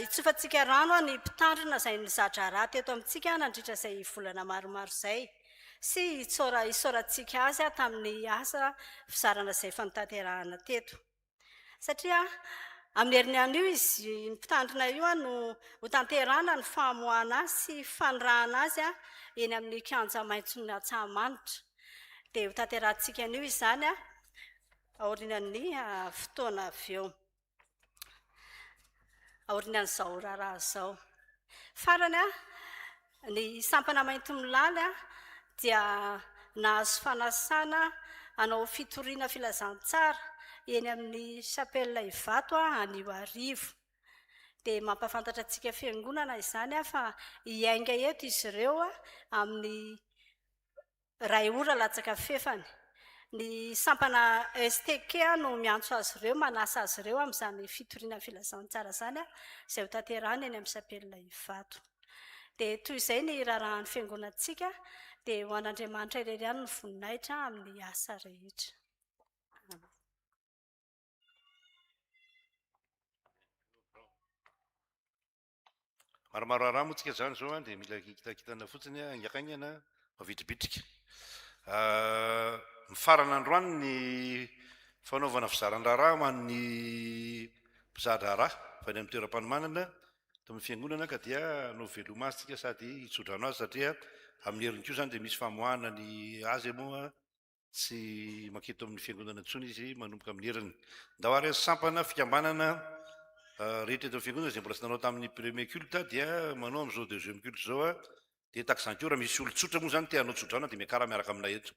itsofantsika rano ny mpitandrina izay nizatra raty eto amintsika nandritra izay volana maromaro izay sy isaorantsika azy tamin'ny asa fizarana izay fanotanterahana teto. Satria amin'ny heriny anio izy ny mpitandrina io no ho tanterahana ny famoahana sy fanirahana azy eny amin'ny kianja maitso ny Antsahamanitra. Dia ho tanterahantsika anio izany aorian'ny fotoana avy eo. Aorian'izao raharaha izao. Farany ny sampana mainty milaly dia nahazo fanasana hanao fitoriana filazantsara eny amin'ny chapelle Ivato anio arivo. Dia mampafantatra antsika fiangonana izany fa hiainga eto izy ireo amin'ny 2 ora latsaka fefany. Ny sampana STK no miantso azy ireo, manasa azy ireo amin'izany fitoriana filazantsara izany izay ho tanterahana eny amin'ny chapelle Ivato. Dia toy izay ny rarahan'ny fiangonantsika dia ho an'Andriamanitra irery ihany ny voninahitra amin'ny asa rehetra. Maromaro raha moa tsika izany izao dia mila kitakitana fotsiny angakaingana mavitribitrika. Mifarana androany ny fanaovana fizaran-draharaha ho an'ny mpizaharaha fa ny amin'ny toeram-panomanana tamin'ny fiangonana ka dia no veloma azy tsika sady hitsodrano azy satria amin'ny heriny koa izany dia misy famoahana ny azy moa tsy maketo amin'ny fiangonana intsony izy manomboka amin'ny heriny. Ndao ary sampana fikambanana rehetra eto amin'ny fiangonana izay mbola tsy nanao tamin'ny premier culte dia manao amin'izao deuxième culte zao dia takizanko raha misy olo-tsotra moa izany te hanao tsodrano dia miakara miaraka aminay eto.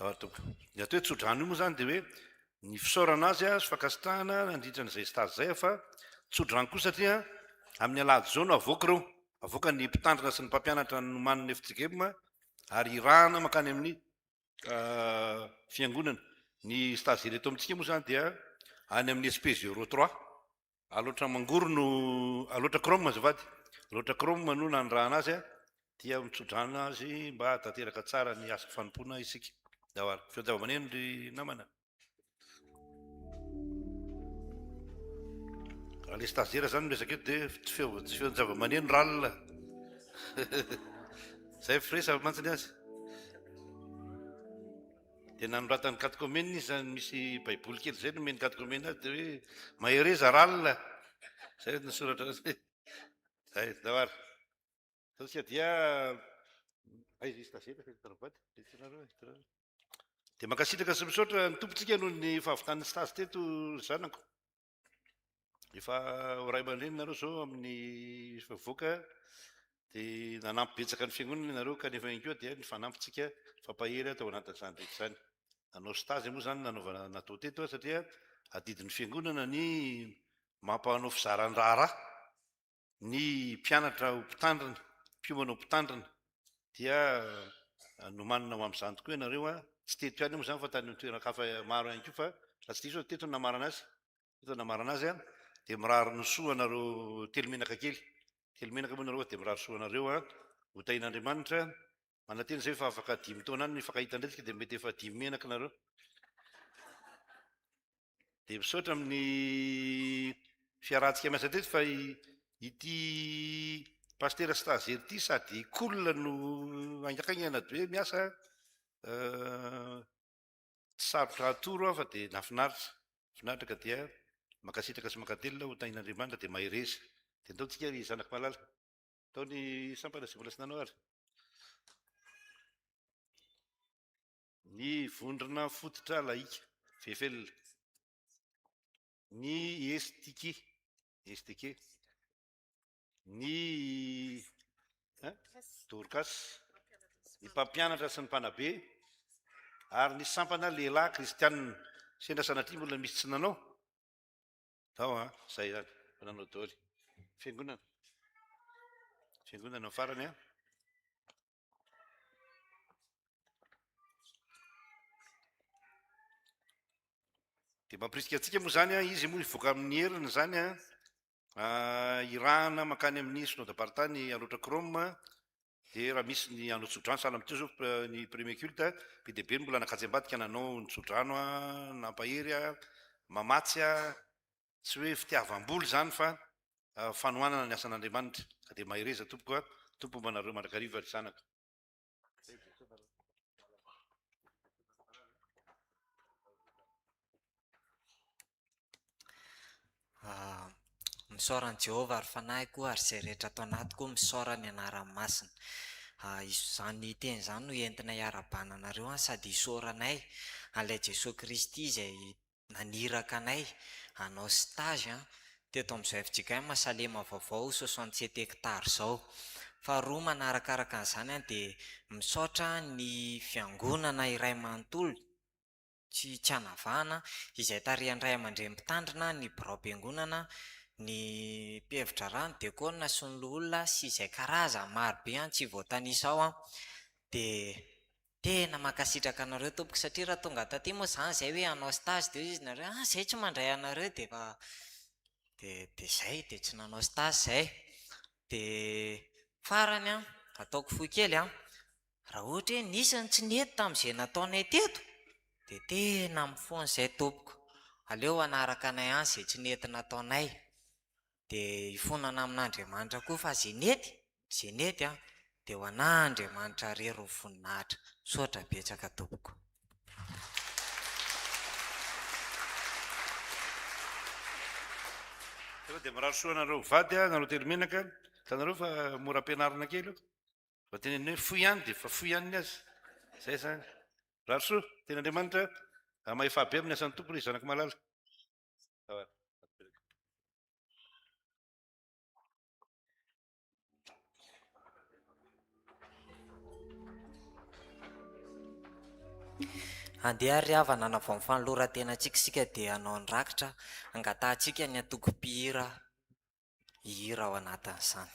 Ny atao hoe tsodrano io moa izany dia hoe ny fisaorana azy sy fakasitahana nandritra n'izay stage zay fa tsodrano koa satria amin'ny alahady zao no avoaka ireo, avoaka ny mpitandrina sy ny mpampianatra nomaniny FJGM ary irahana makany amin'ny fiangonana. Ny stage eto amintsika moa izany dia any amin'ny SP03 aloatra mangoro no aloatra Chrome azafady, aloatra Chrome no nanirahana azy dia mitsodrano azy mba tanteraka tsara ny asa fanompoana isika. Dawar fianzava-maneno ry namana. Raha le stagiaire zany miresaka eto dia tsy fianzava-maneno ralina. Zay firesa mantsiny azy. Dia nanoratany catéchomène izy zany misy baiboly kely zay no meny catéchomène azy dia hoe mahereza ralina. Zay no soratra azy. Zay dawar. Satria dia aiza stagiaire dia makasitraka sy misaotra ny tompontsika noho ny fahavitany stage teto zanako. Efa ray aman-dreny nareo zao amin'ny favoaka dia nanampy betsaka ny fiangonana nareo kanefa ihany koa dia ny fanampitsika fampahery atao anatin'izany rehetra izany. Nanao stage moa zany nanaovana natao teto satria adidin'ny fiangonana ny mampanao fizaran-draharaha, ny mpianatra ho mpitandrina, mpiomana ho mpitandrina dia no manina ho amin'izany tokoa ianareo a. Tsy teto ihany moa zany fa tany toeran-kafa maro ihany koa fa raha tsy diso teto namarana azy, teto namarana azy a dia mirary nosoa nareo telomenaka kely, telomenaka moa nareo dia mirary soa nareo a ho tain'Andriamanitra. Mananteny zay fa afaka 5 taona any ny fakahita ndraiky dia mety efa 5 menaka nareo. Dia misaotra amin'ny fiarahantsika miasa teto fa ity pastera stagiaire ity sady kolona no angakaingana hoe miasa tsy sarotra atoro fa dia nafinaritra ka dia makasitraka sy makatelona ho tain'Andriamanitra dia mahereza. Dia ataontsika ry zanaka malala, ataony sampana sy mbola sy nanao ary. Ny vondrona fototra laika fefelona, ny estike, ny dorcas, ny mpampianatra sy ny mpanabe, ary ny sampana lehilahy kristianina. Sendra sanatria mbola misy tsy nanao tao a zay zany fa nanao daoly fiangonana ny farany a. Dia mampirisika antsika moa zany a, izy moa ivoaka amin'ny herina zany a, irahana makany amin'ny synodapartany aloatra Rome. Dia raha misy ny hanao tsodrano sahala amin'iteo zao ny premier culte be dia be mbola nakajy ambadika nanao ny tsodrano a, nampahery a, mamatsy a, tsy hoe fitiavam-boly zany fa fanohanana ny asan'Andriamanitra. Ka dia mahereza tompoko a, tompo manareo mandrakariva ry zanaka. Misaoran'i Jehovah ary fanahy koa ary izay rehetra atao anaty koa misaora ny anarany masina. Izany teny izany no entina hiara-bana anareo sady hisaoranay an'ilay Jesosy Kristy izay naniraka anay hanao stage teto amin'izao FJKM Mahasalema vaovao 67 hectare izao. Faharoa manarakaraka an'izany dia misaotra ny fiangonana iray manontolo tsy hanavahana izay tarihan'ny ray aman-dreny mpitandrina, ny birao-piangonana, ny mpihevitra rano, diakona sy ny olona sy izay karazany marobe tsy voatanisa ao dia tena mankasitraka anareo tompoko satria raha tonga taty moa zany izay hoe hanao stage dia izy nareo izay tsy mandray anareo dia zay dia tsy nanao stage izay. Dia farany ataoko fohy kely raha ohatra hoe nisy ny tsy nety tamin'izay nataonay teto dia tena mifono izay tompoko, aleo anaraka anay any izay tsy nety nataonay. Dia ifonana amin'Andriamanitra koa fa izay nety dia ho an'Andriamanitra rery ho voninahitra. Soatra betsaka tompoko. Dia miraro soa nareo mivady nareo telomenaka, hitanareo fa mora ampianarana kely fa teneny hoe foy ihany dia fa foy ihany ny azy. Zay zany. Raro soa teny Andriamanitra mahefabe amin'ny asan'ny tompo ry zanaka malala. Andeha ry havana nanavao ny fanoloran-tena antsika sika dia hanao ny rakitra angatahantsika ny atoko-pihira hihira ao anatin'izany.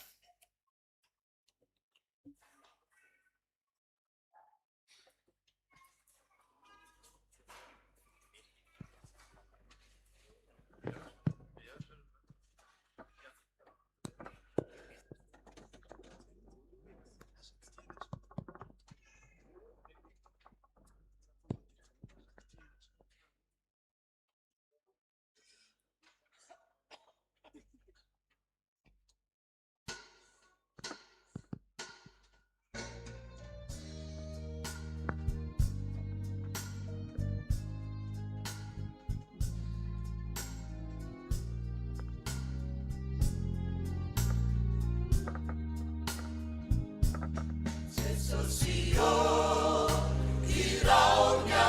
Sion, irau nya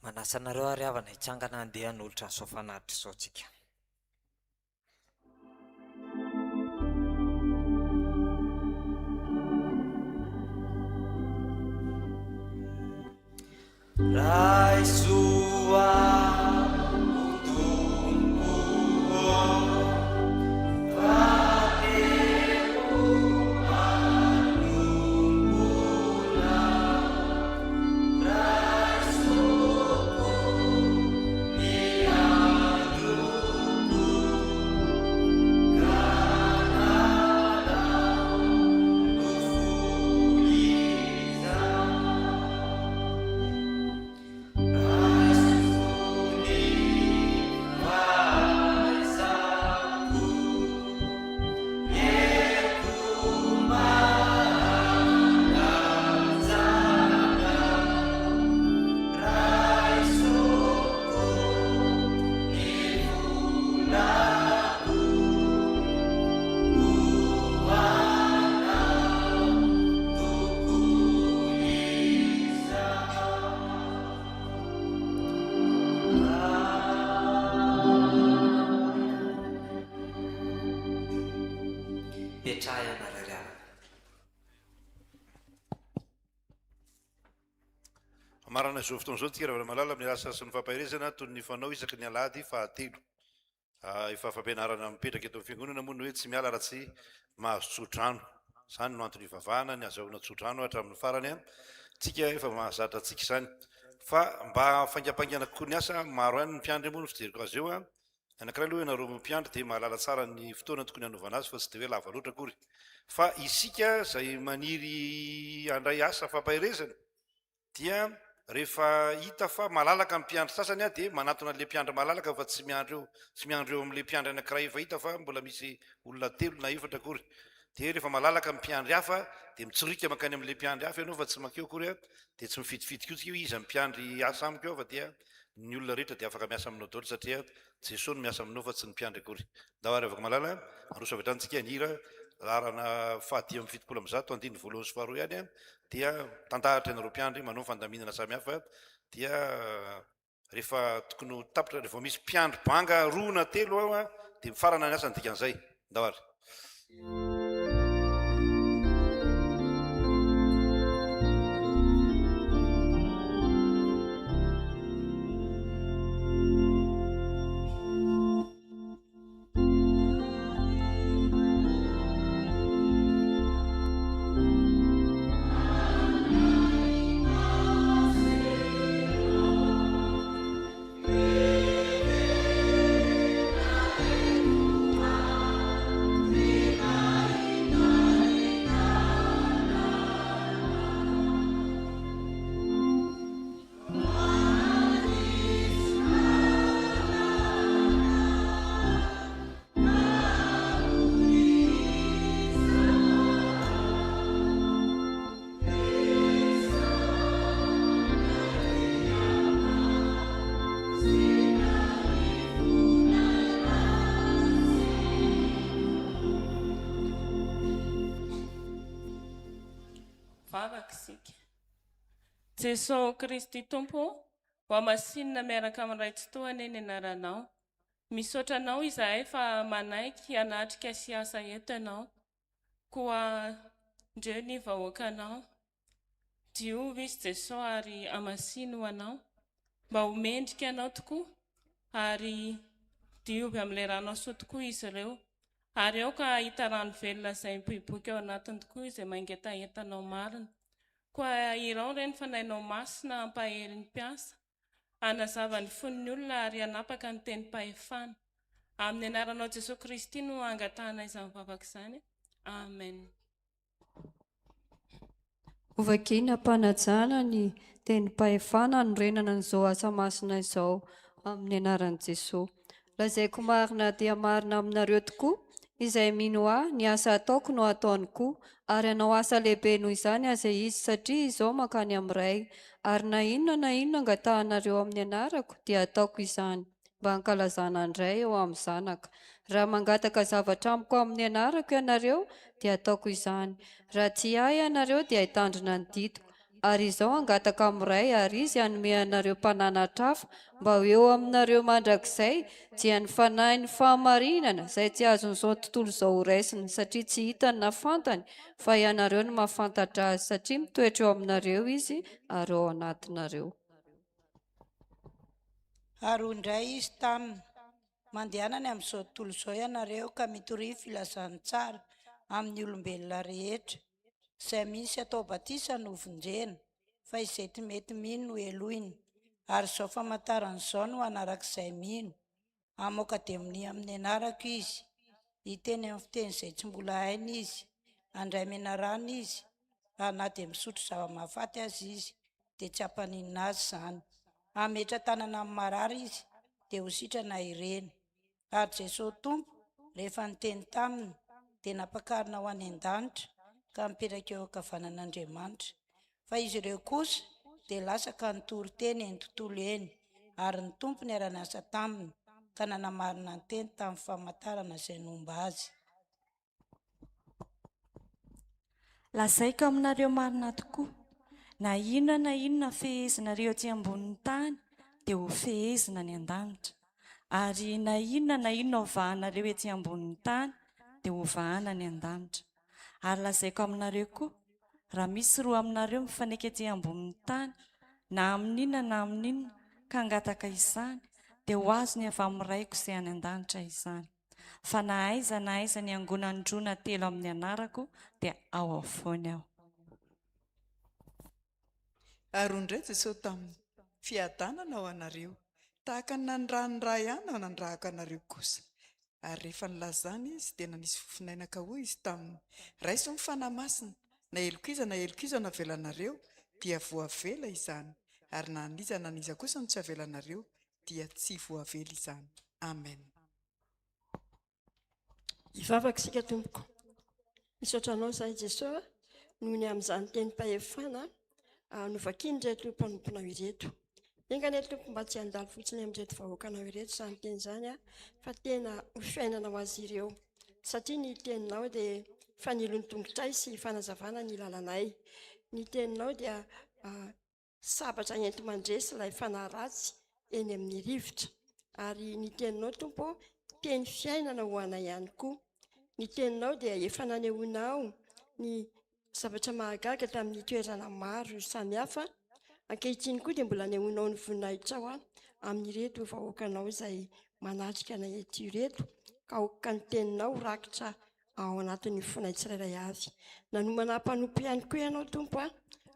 Manasanareo ary havana hitsangana andeha n'olotra ny soafanaritra izao tsika. Raisua Marana izao fotoana izao tsika raha malala amin'ny asa sy ny fampahirizana toy ny fanao isaky ny alahady fahatelo. Efa fampianarana mipetraka eto amin'ny fiangonana moa ny hoe tsy miala raha tsy mahazo tsodrano. Izany no antony ivavahana ny azahoana tsodrano hatramin'ny farany tsika efa mahazatra antsika izany. Fa mba fangampangana kokoa ny asa maro ihany ny mpiandry moa ny fijeriko azy eo anankiray aloha ianareo mpiandry dia mahalala tsara ny fotoana tokony hanaovana azy fa tsy dia hoe lava loatra akory fa isika zay maniry andray asa fampahirezana dia rehefa hita fa malalaka ny mpiandry sasany a dia manatona an'le mpiandry malalaka fa tsy miandro eo amin'le mpiandry anankiray efa hita fa mbola misy olona 3 na 4 akory dia rehefa malalaka ny mpiandry hafa dia mitsorika makany amin'le mpiandry hafa ianao fa tsy makeo akory a dia tsy mifidifidiky izy mpiandry asa amiko eo fa dia ny olona rehetra dia afaka miasa aminao daholo satria Jesosy no miasa aminao fa tsy ny mpiandry akory. Ndahary afaka malala aroso avy hatranintsika ny hira larana 5:70 andiny voalohany sy faharoa ihany a dia tandahatra ianareo mpiandry manao fandaminana samihafa dia rehefa tokony ho tapitra rehefa misy mpiandry banga 2 na 3 ao a dia mifarana ny asany dikan'izay. Ndahary. Jesosy Kristy Tompo, mba masinina miaraka amin'ny ray tsy tohany eny anaranao. Misaotra anao izahay fa manaiky hanatrika sy asa eto ianao. Koa ndreo ny vahoakanao. Diovy izy Jesosy ary amasiny ho anao. Mba homendrika anao tokoa ary diovy amin'ilay ranao soa tokoa izy ireo. Ary ao ka hita rano velona izay mipoiboika ao anatiny tokoa izay mangetahetanao marina. Koa irao ireny fanainao masina ampaherin'ny mpiasa, anazava ny fon'ny olona ary anapaka ny teny pahefana. Amin'ny anaranao Jesosy Kristy no angatahana izany vavaka izany. Amen. Ovakina mpanajana ny teny pahefana norenana n'izao asa masina izao amin'ny anaran'i Jesosy. Lazaiko marina dia marina aminareo tokoa izay mino ahy ny asa ataoko no ataony koa, ary anao asa lehibe noho izany aza izy satria izao mankany amin'ray, ary na inona angatahanareo amin'ny anarako dia ataoko izany mba hankalazana andray eo amin'ny zanaka. Raha mangataka zavatra amiko amin'ny anarako ianareo dia ataoko izany. Raha tsy ahy ianareo dia hitandrina ny didiko. Ary izao angataka amin'ray ary izy hanome anareo mpananatra hafa mba ho eo aminareo mandrakizay dia ny fanahy ny fahamarinana izay tsy azon'izao tontolo izao ho raisina satria tsy hitany na fantany fa ianareo no mahafantatra azy satria mitoetra eo aminareo izy ary ao anatinareo. Ary indray izy taminy mandehanany amin'izao tontolo izao ianareo ka mitory filazany tsara amin'ny olombelona rehetra izay misy atao batisa no vonjena fa izay ty mety mino no eloiny, ary izao famantarana izao no anarak'izay mino amoka demoni amin'ny anarako izy, hiteny amin'ny fiteny izay tsy mbola hainy izy, andray menarana izy, na dia misotro zava-mahafaty azy izy dia tsy hampaninina azy izany. Ametra tanana amin'ny marary izy dia ho sitrana ireny. Ary Jesosy Tompo rehefa niteny taminy dia napakarina ho any an-danitra ka mipetraka eo ankavanan'Andriamanitra. Fa izy ireo kosa dia lasaka nitory teny eny tontolo eny, ary ny Tompo niara-niasa taminy ka nanamarina ny teny tamin'ny famantarana izay nomba azy. Lazaiko aminareo marina tokoa, na inona fehezina aty ambonin'ny tany dia ho fehezina ny an-danitra, ary na inona ovahanareo ety ambonin'ny tany dia ho vahana ny an-danitra. Ary lazaiko aminareo koa, raha misy roa aminareo mifanaiky ety ambonin'ny tany na amin'inona ka angataka izany dia ho azony avy amin'ny raiko izay any an-danitra izany. Fa na aiza ny angonandrona telo amin'ny anarako dia ao afoany aho. Ary indray Jesosy tamin'ny fiadanana ao anareo tahaka nandranyra ihany nandrahaka anareo kosa. Ary rehefa nilazany izy dia nanisy fofinainaka hoy izy taminy. Raiso ny fanamasina, na elokiza na avelanareo dia voavela izany. Ary na niza kosa no tsy avelanareo dia tsy voavela izany. Amen. Ivavaka isika tompoko. Misaotra anao zahay Jesosy noho ny amin'izany tenim-pahefana novakiny reto mpanomponao ireto. Engany tompo mba tsy handalo fotsiny amin'ireto vahoakanao ireto izany teny izany fa tena ho fiainana ho azy ireo. Satria ny teninao dia fanilony tongotray sy fanazavana ny lalanay. Ny teninao dia sabatra enti-mandresy ilay fanahy ratsy eny amin'ny rivotra. Ary ny teninao tompo teny fiainana ho anay ihany koa. Ny teninao dia efa nanehoanao ny zavatra mahagaga tamin'ny toerana maro samihafa. Ankehitriny koa dia mbola anehoanao ny voninahitra amin'ireto vahoakanao izay manatrika anay ety ireto, ka ny teninao rakitra ao anatin'ny fonay tsirairay avy. Nanomana mpanompo ihany koa ianao tompo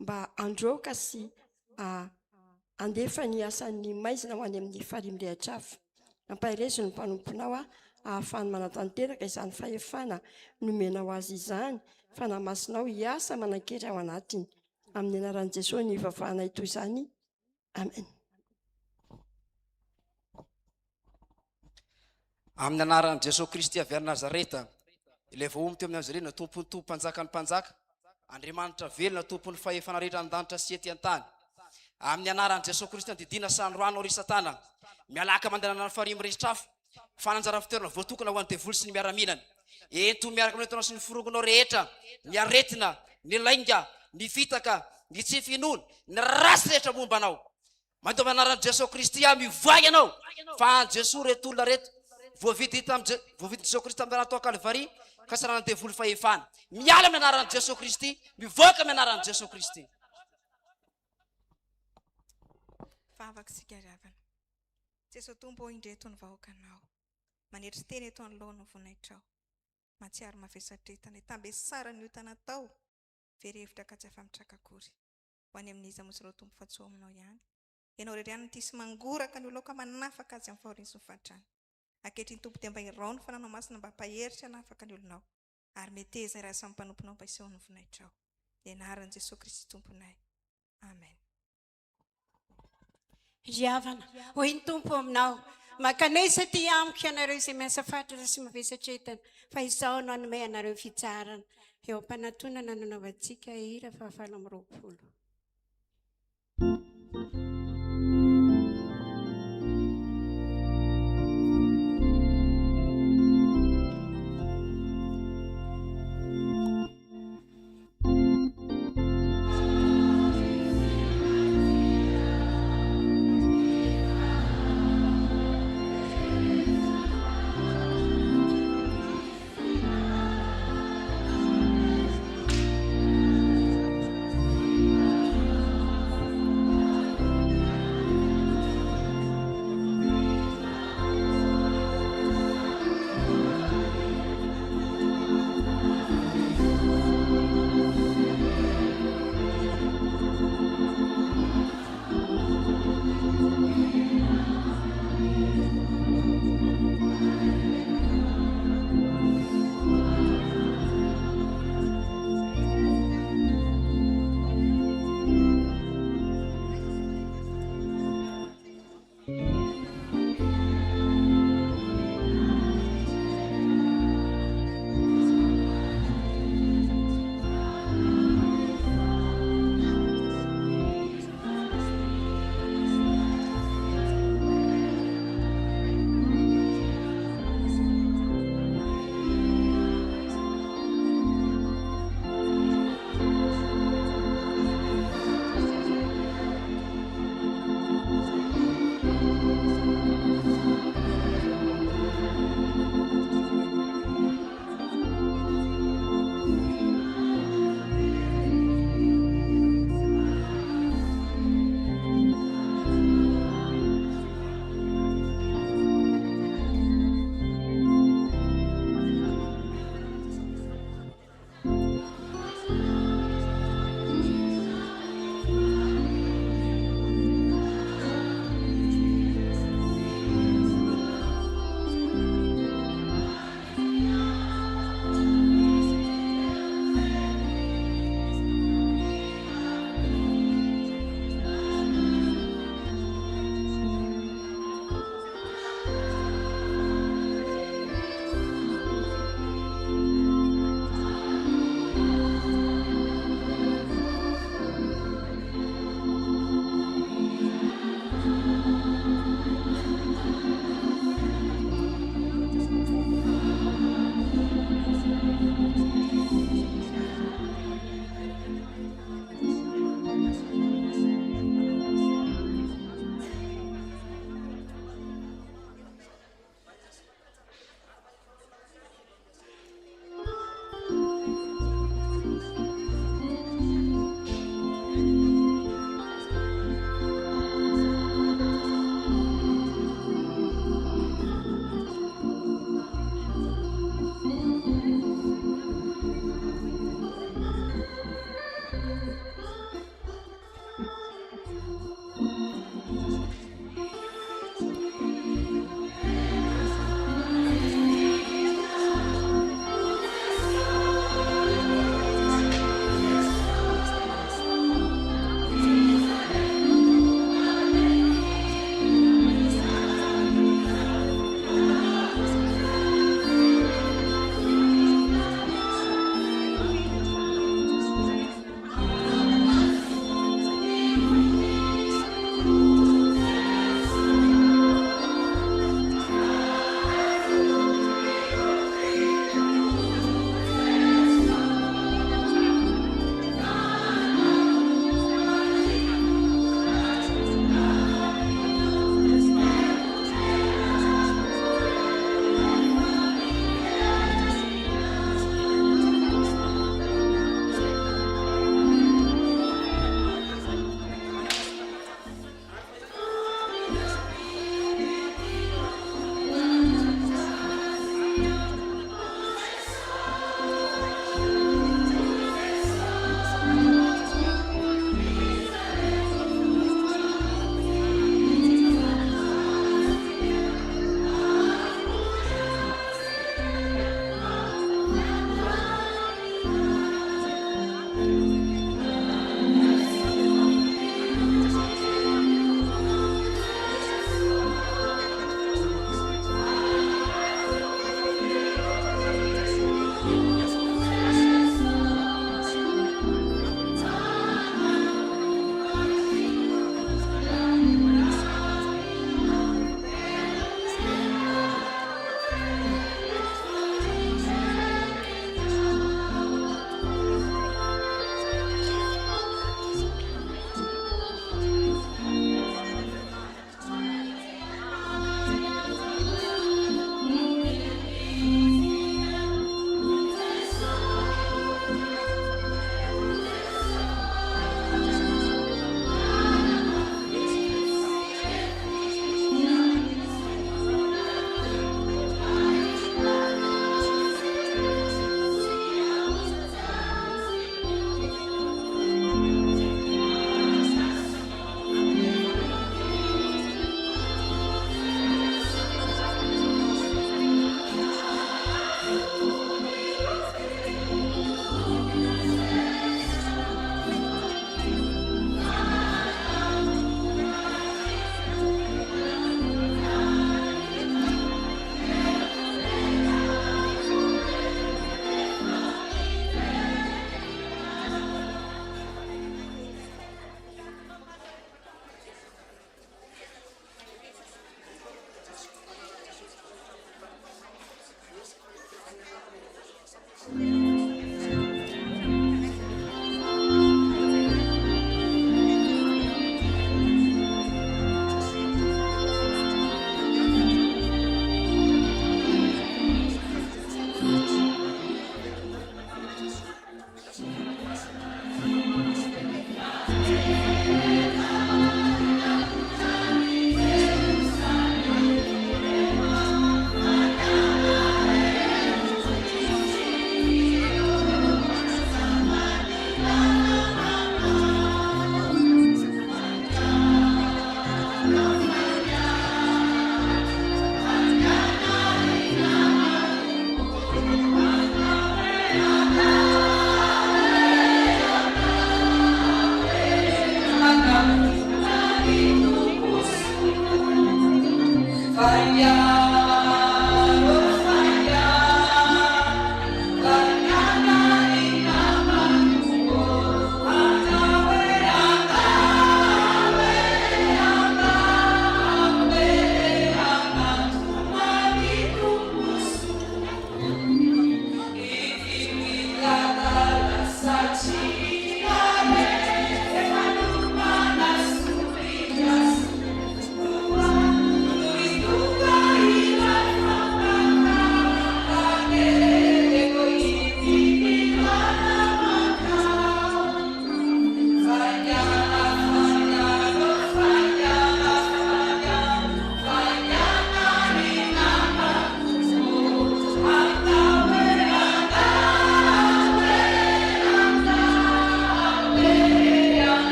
mba androaka sy andefa ny asan'ny maizina ho any amin'ny farihy mirehitra avy. Ampahirezo ny mpanomponao ahafahany manatanteraka izany fahefana nomenao azy izany, fa namasinao hiasa manan-kery ao anatiny. Amin'ny anaran'i Jesosy ny ivavahana toy izany. Amen. Amin'ny anaran'i Jesosy Kristy avy any Nazareta, ilay voaomy teo amin'ny Nazarena, tompony mpanjakany mpanjaka, Andriamanitra velona tompony fahefana rehetra an-danitra sy ety an-tany. Amin'ny anaran'i Jesosy Kristy andidina sandroano ry Satana, mialaka mandehanana ny farihy mirehitra afo, fananjara fitoerana voatokana ho an'ny devoly sy ny miaraminany. Ento miaraka amin'ny entonao sy ny forongonao rehetra, ny aretina, ny lainga, ny fitaka, ny tsy finoana, ny rasy rehetra momba anao. Mandeha amin'ny anaran'i Jesosy Kristy mivoay ianao, fa an Jesosy reto olona reto voavidy Jesosy Kristy amin'ny tao Kalvari ka sarana devoly fahefana. Miala amin'ny anaran'i Jesosy Kristy, mivoaka amin'ny anaran'i Jesosy Kristy. Vavaka sika ravana. Jesosy tompo indreto ny vahoakanao. Manetry teny eto anoloana ny vonaitrao. Matsiaro mavesatretana tambe sara ny otana tao. Verevitra ka tsy afamitraka akory. Ho any amin'iza mosy ireo tompo fatsoa aminao ihany. Ianao rerian'ny tisy mangoraka ny oloka manafaka azy amin'ny fahoriany sy ny fahatrany. Ankehitriny tompo dia mba irao ny fananao masina mba hampaheritra hanafaka ny olonao. Ary meteza raha samy mpanomponao mba iseho ny vonaitrao. Dia anaran'i Jesosy Kristy tomponay. Amen. Riavana, hoy ny tompo aminao, makanesa ty amiko ianareo izay miasa fatratra sy mavesatretana, fa izao no anome anareo fitsarana. Eo am-panatonana nanaovantsika hira fa 7:20.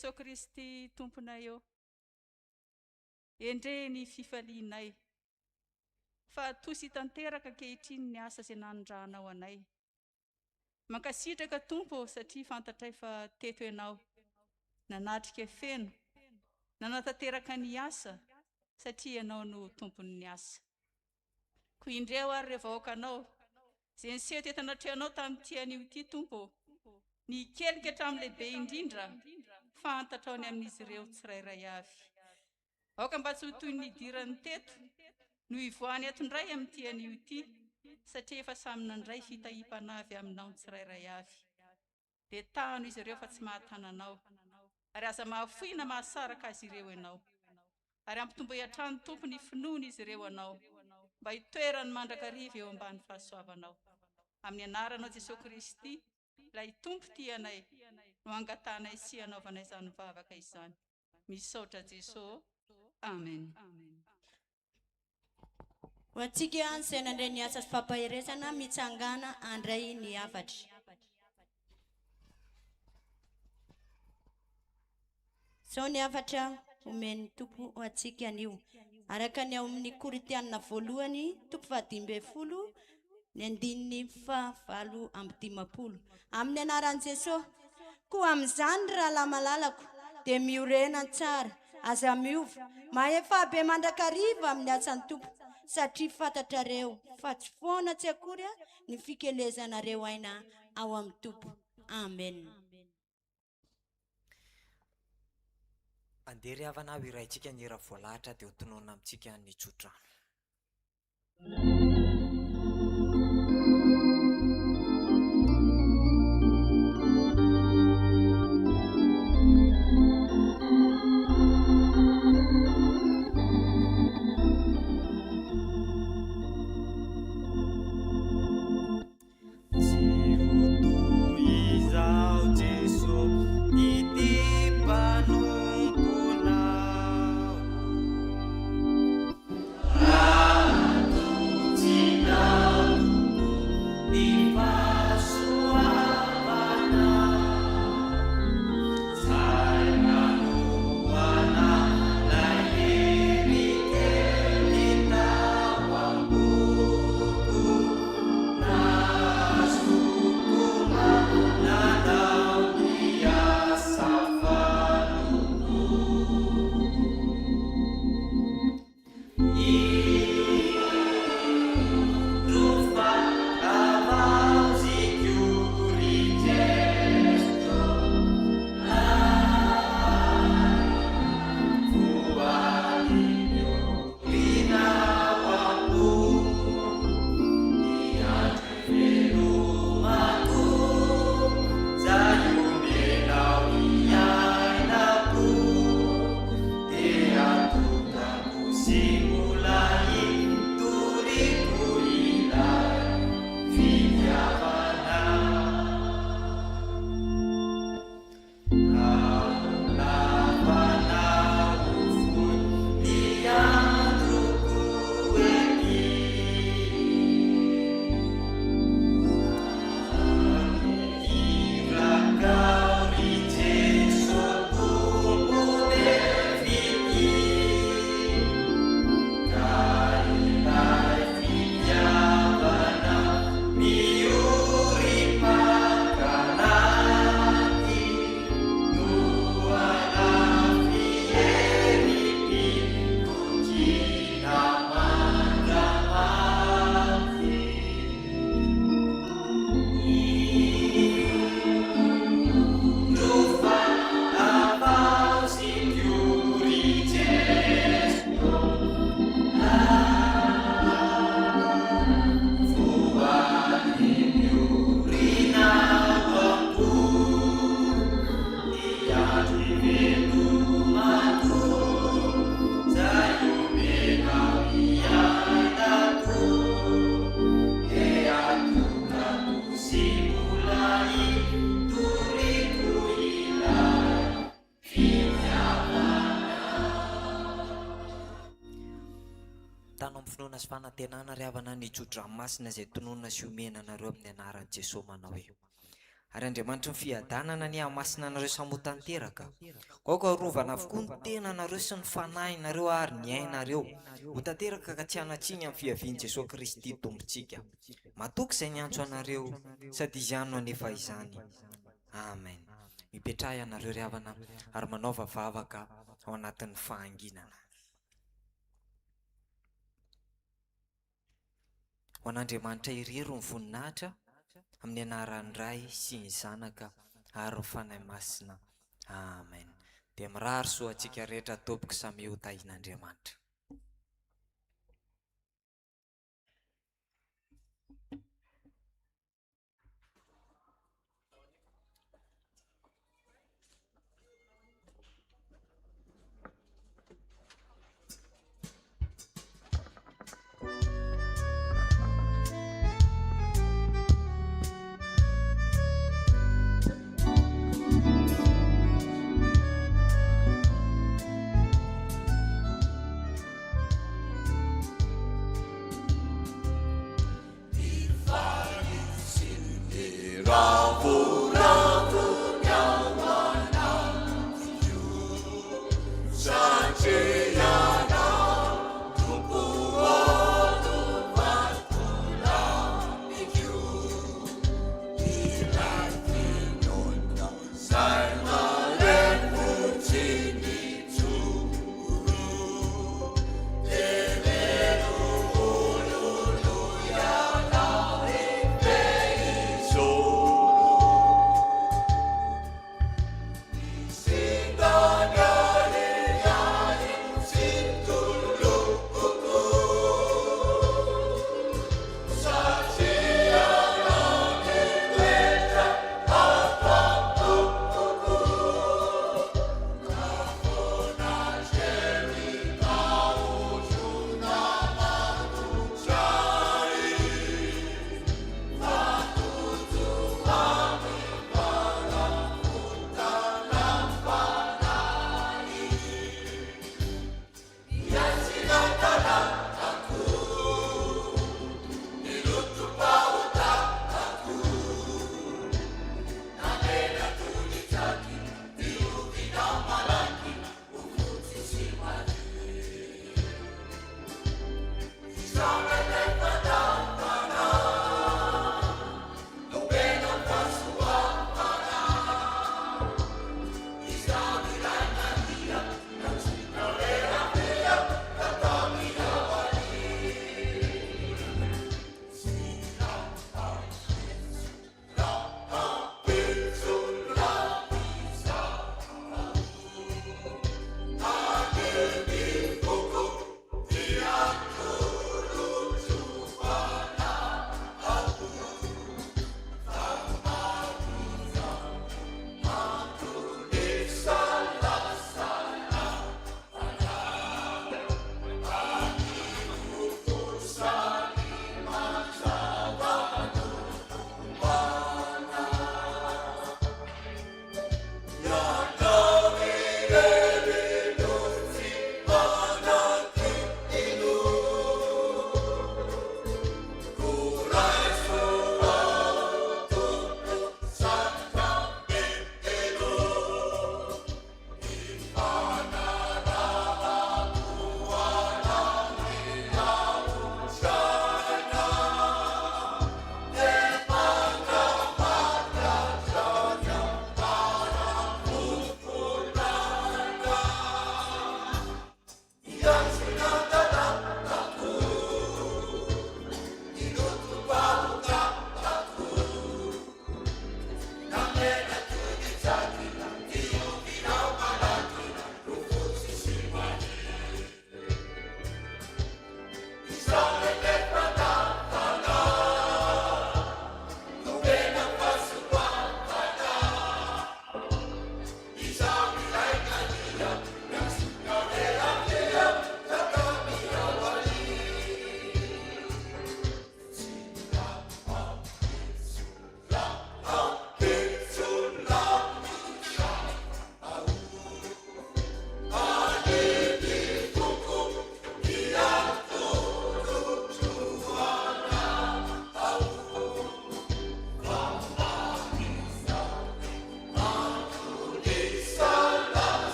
Jesosy Kristy tomponay eo. Endre ny fifalianay. Fa tosy tanteraka ankehitriny ny asa izay nanondranao anay. Mankasitraka Tompo satria fantatray fa teto ianao. Nanatrika feno. Nanatanteraka ny asa satria ianao no tompon'ny asa. Ko indreo ary rehefa vahoakanao. Izay niseho teto anatrehanao tamin'ity anio ity Tompo. Ny kelika hatramin'ny lehibe indrindra fantatrao ny amin'izy ireo tsirairay avy. Aoka mba tsy ho toy ny idiran'ny teto no ivoany atondray amin'ity anio ity satria efa samy nandray fitahipanavy aminao ny tsirairay avy. Dia tano izy ireo fa tsy mahatananao. Ary aza mahafoy na mahasaraka azy ireo ianao. Ary ampitombo hiatrany tompo ny finoany izy ireo anao. Mba hitoerany mandrakariva eo ambany fahasoavanao. Amin'ny anaranao Jesosy Kristy, ilay tompo tianay, no angatanay sy anaovanay izany vavaka izany. Misaotra Jesosy. Amen. Ho antsika izay nandray ny asa sy fampaheresana mitsangana andray ny hafatra. Sao ny hafatra omeny Tompo ho antsika anio. Araka ny ao amin'ny Koritianina voalohany, toko 12, ny andininy 7:20. Amin'ny anaran'i Jesosy, koa amin'izany raha lamalalako dia miorena tsara, aza miova, mahefa be mandrakariva amin'ny asan'ny Tompo, satria fantatrareo fa tsy foana tsy akory ny fikelezanareo aina ao amin'ny Tompo. Amen. Andery havana ho iraintsika ny hira voalahatra dia ho tonoina amintsika ny tsodrano. sy fanantenana ry havana ny tsodramasina izay tononona sy omenanareo amin'ny anaran'i Jesosy manao io. ary Andriamanitra ny fiadanana ny hamasina anareo samotanteraka. Gaoko arovana avokoa ny tenanareo sy ny fanahinareo ary ny ainareo ho tanteraka ka tsy hanatsiny amin'ny fiavian'i Jesosy Kristy Tompontsika. Matoky izay ny antso anareo sady izy ihany no anefa izany. Amen. Mipetraha ianareo ry havana ary manaova vavaka ao anatin'ny fahanginana. Ho an'Andriamanitra irery ny voninahitra amin'ny anaran'ny Ray sy ny Zanaka ary ny fanahy masina. Amen. Dia mirary soa antsika rehetra tompoko samy ho tahin'Andriamanitra. Ravu, Ravu, Nyamana, you, Sachi.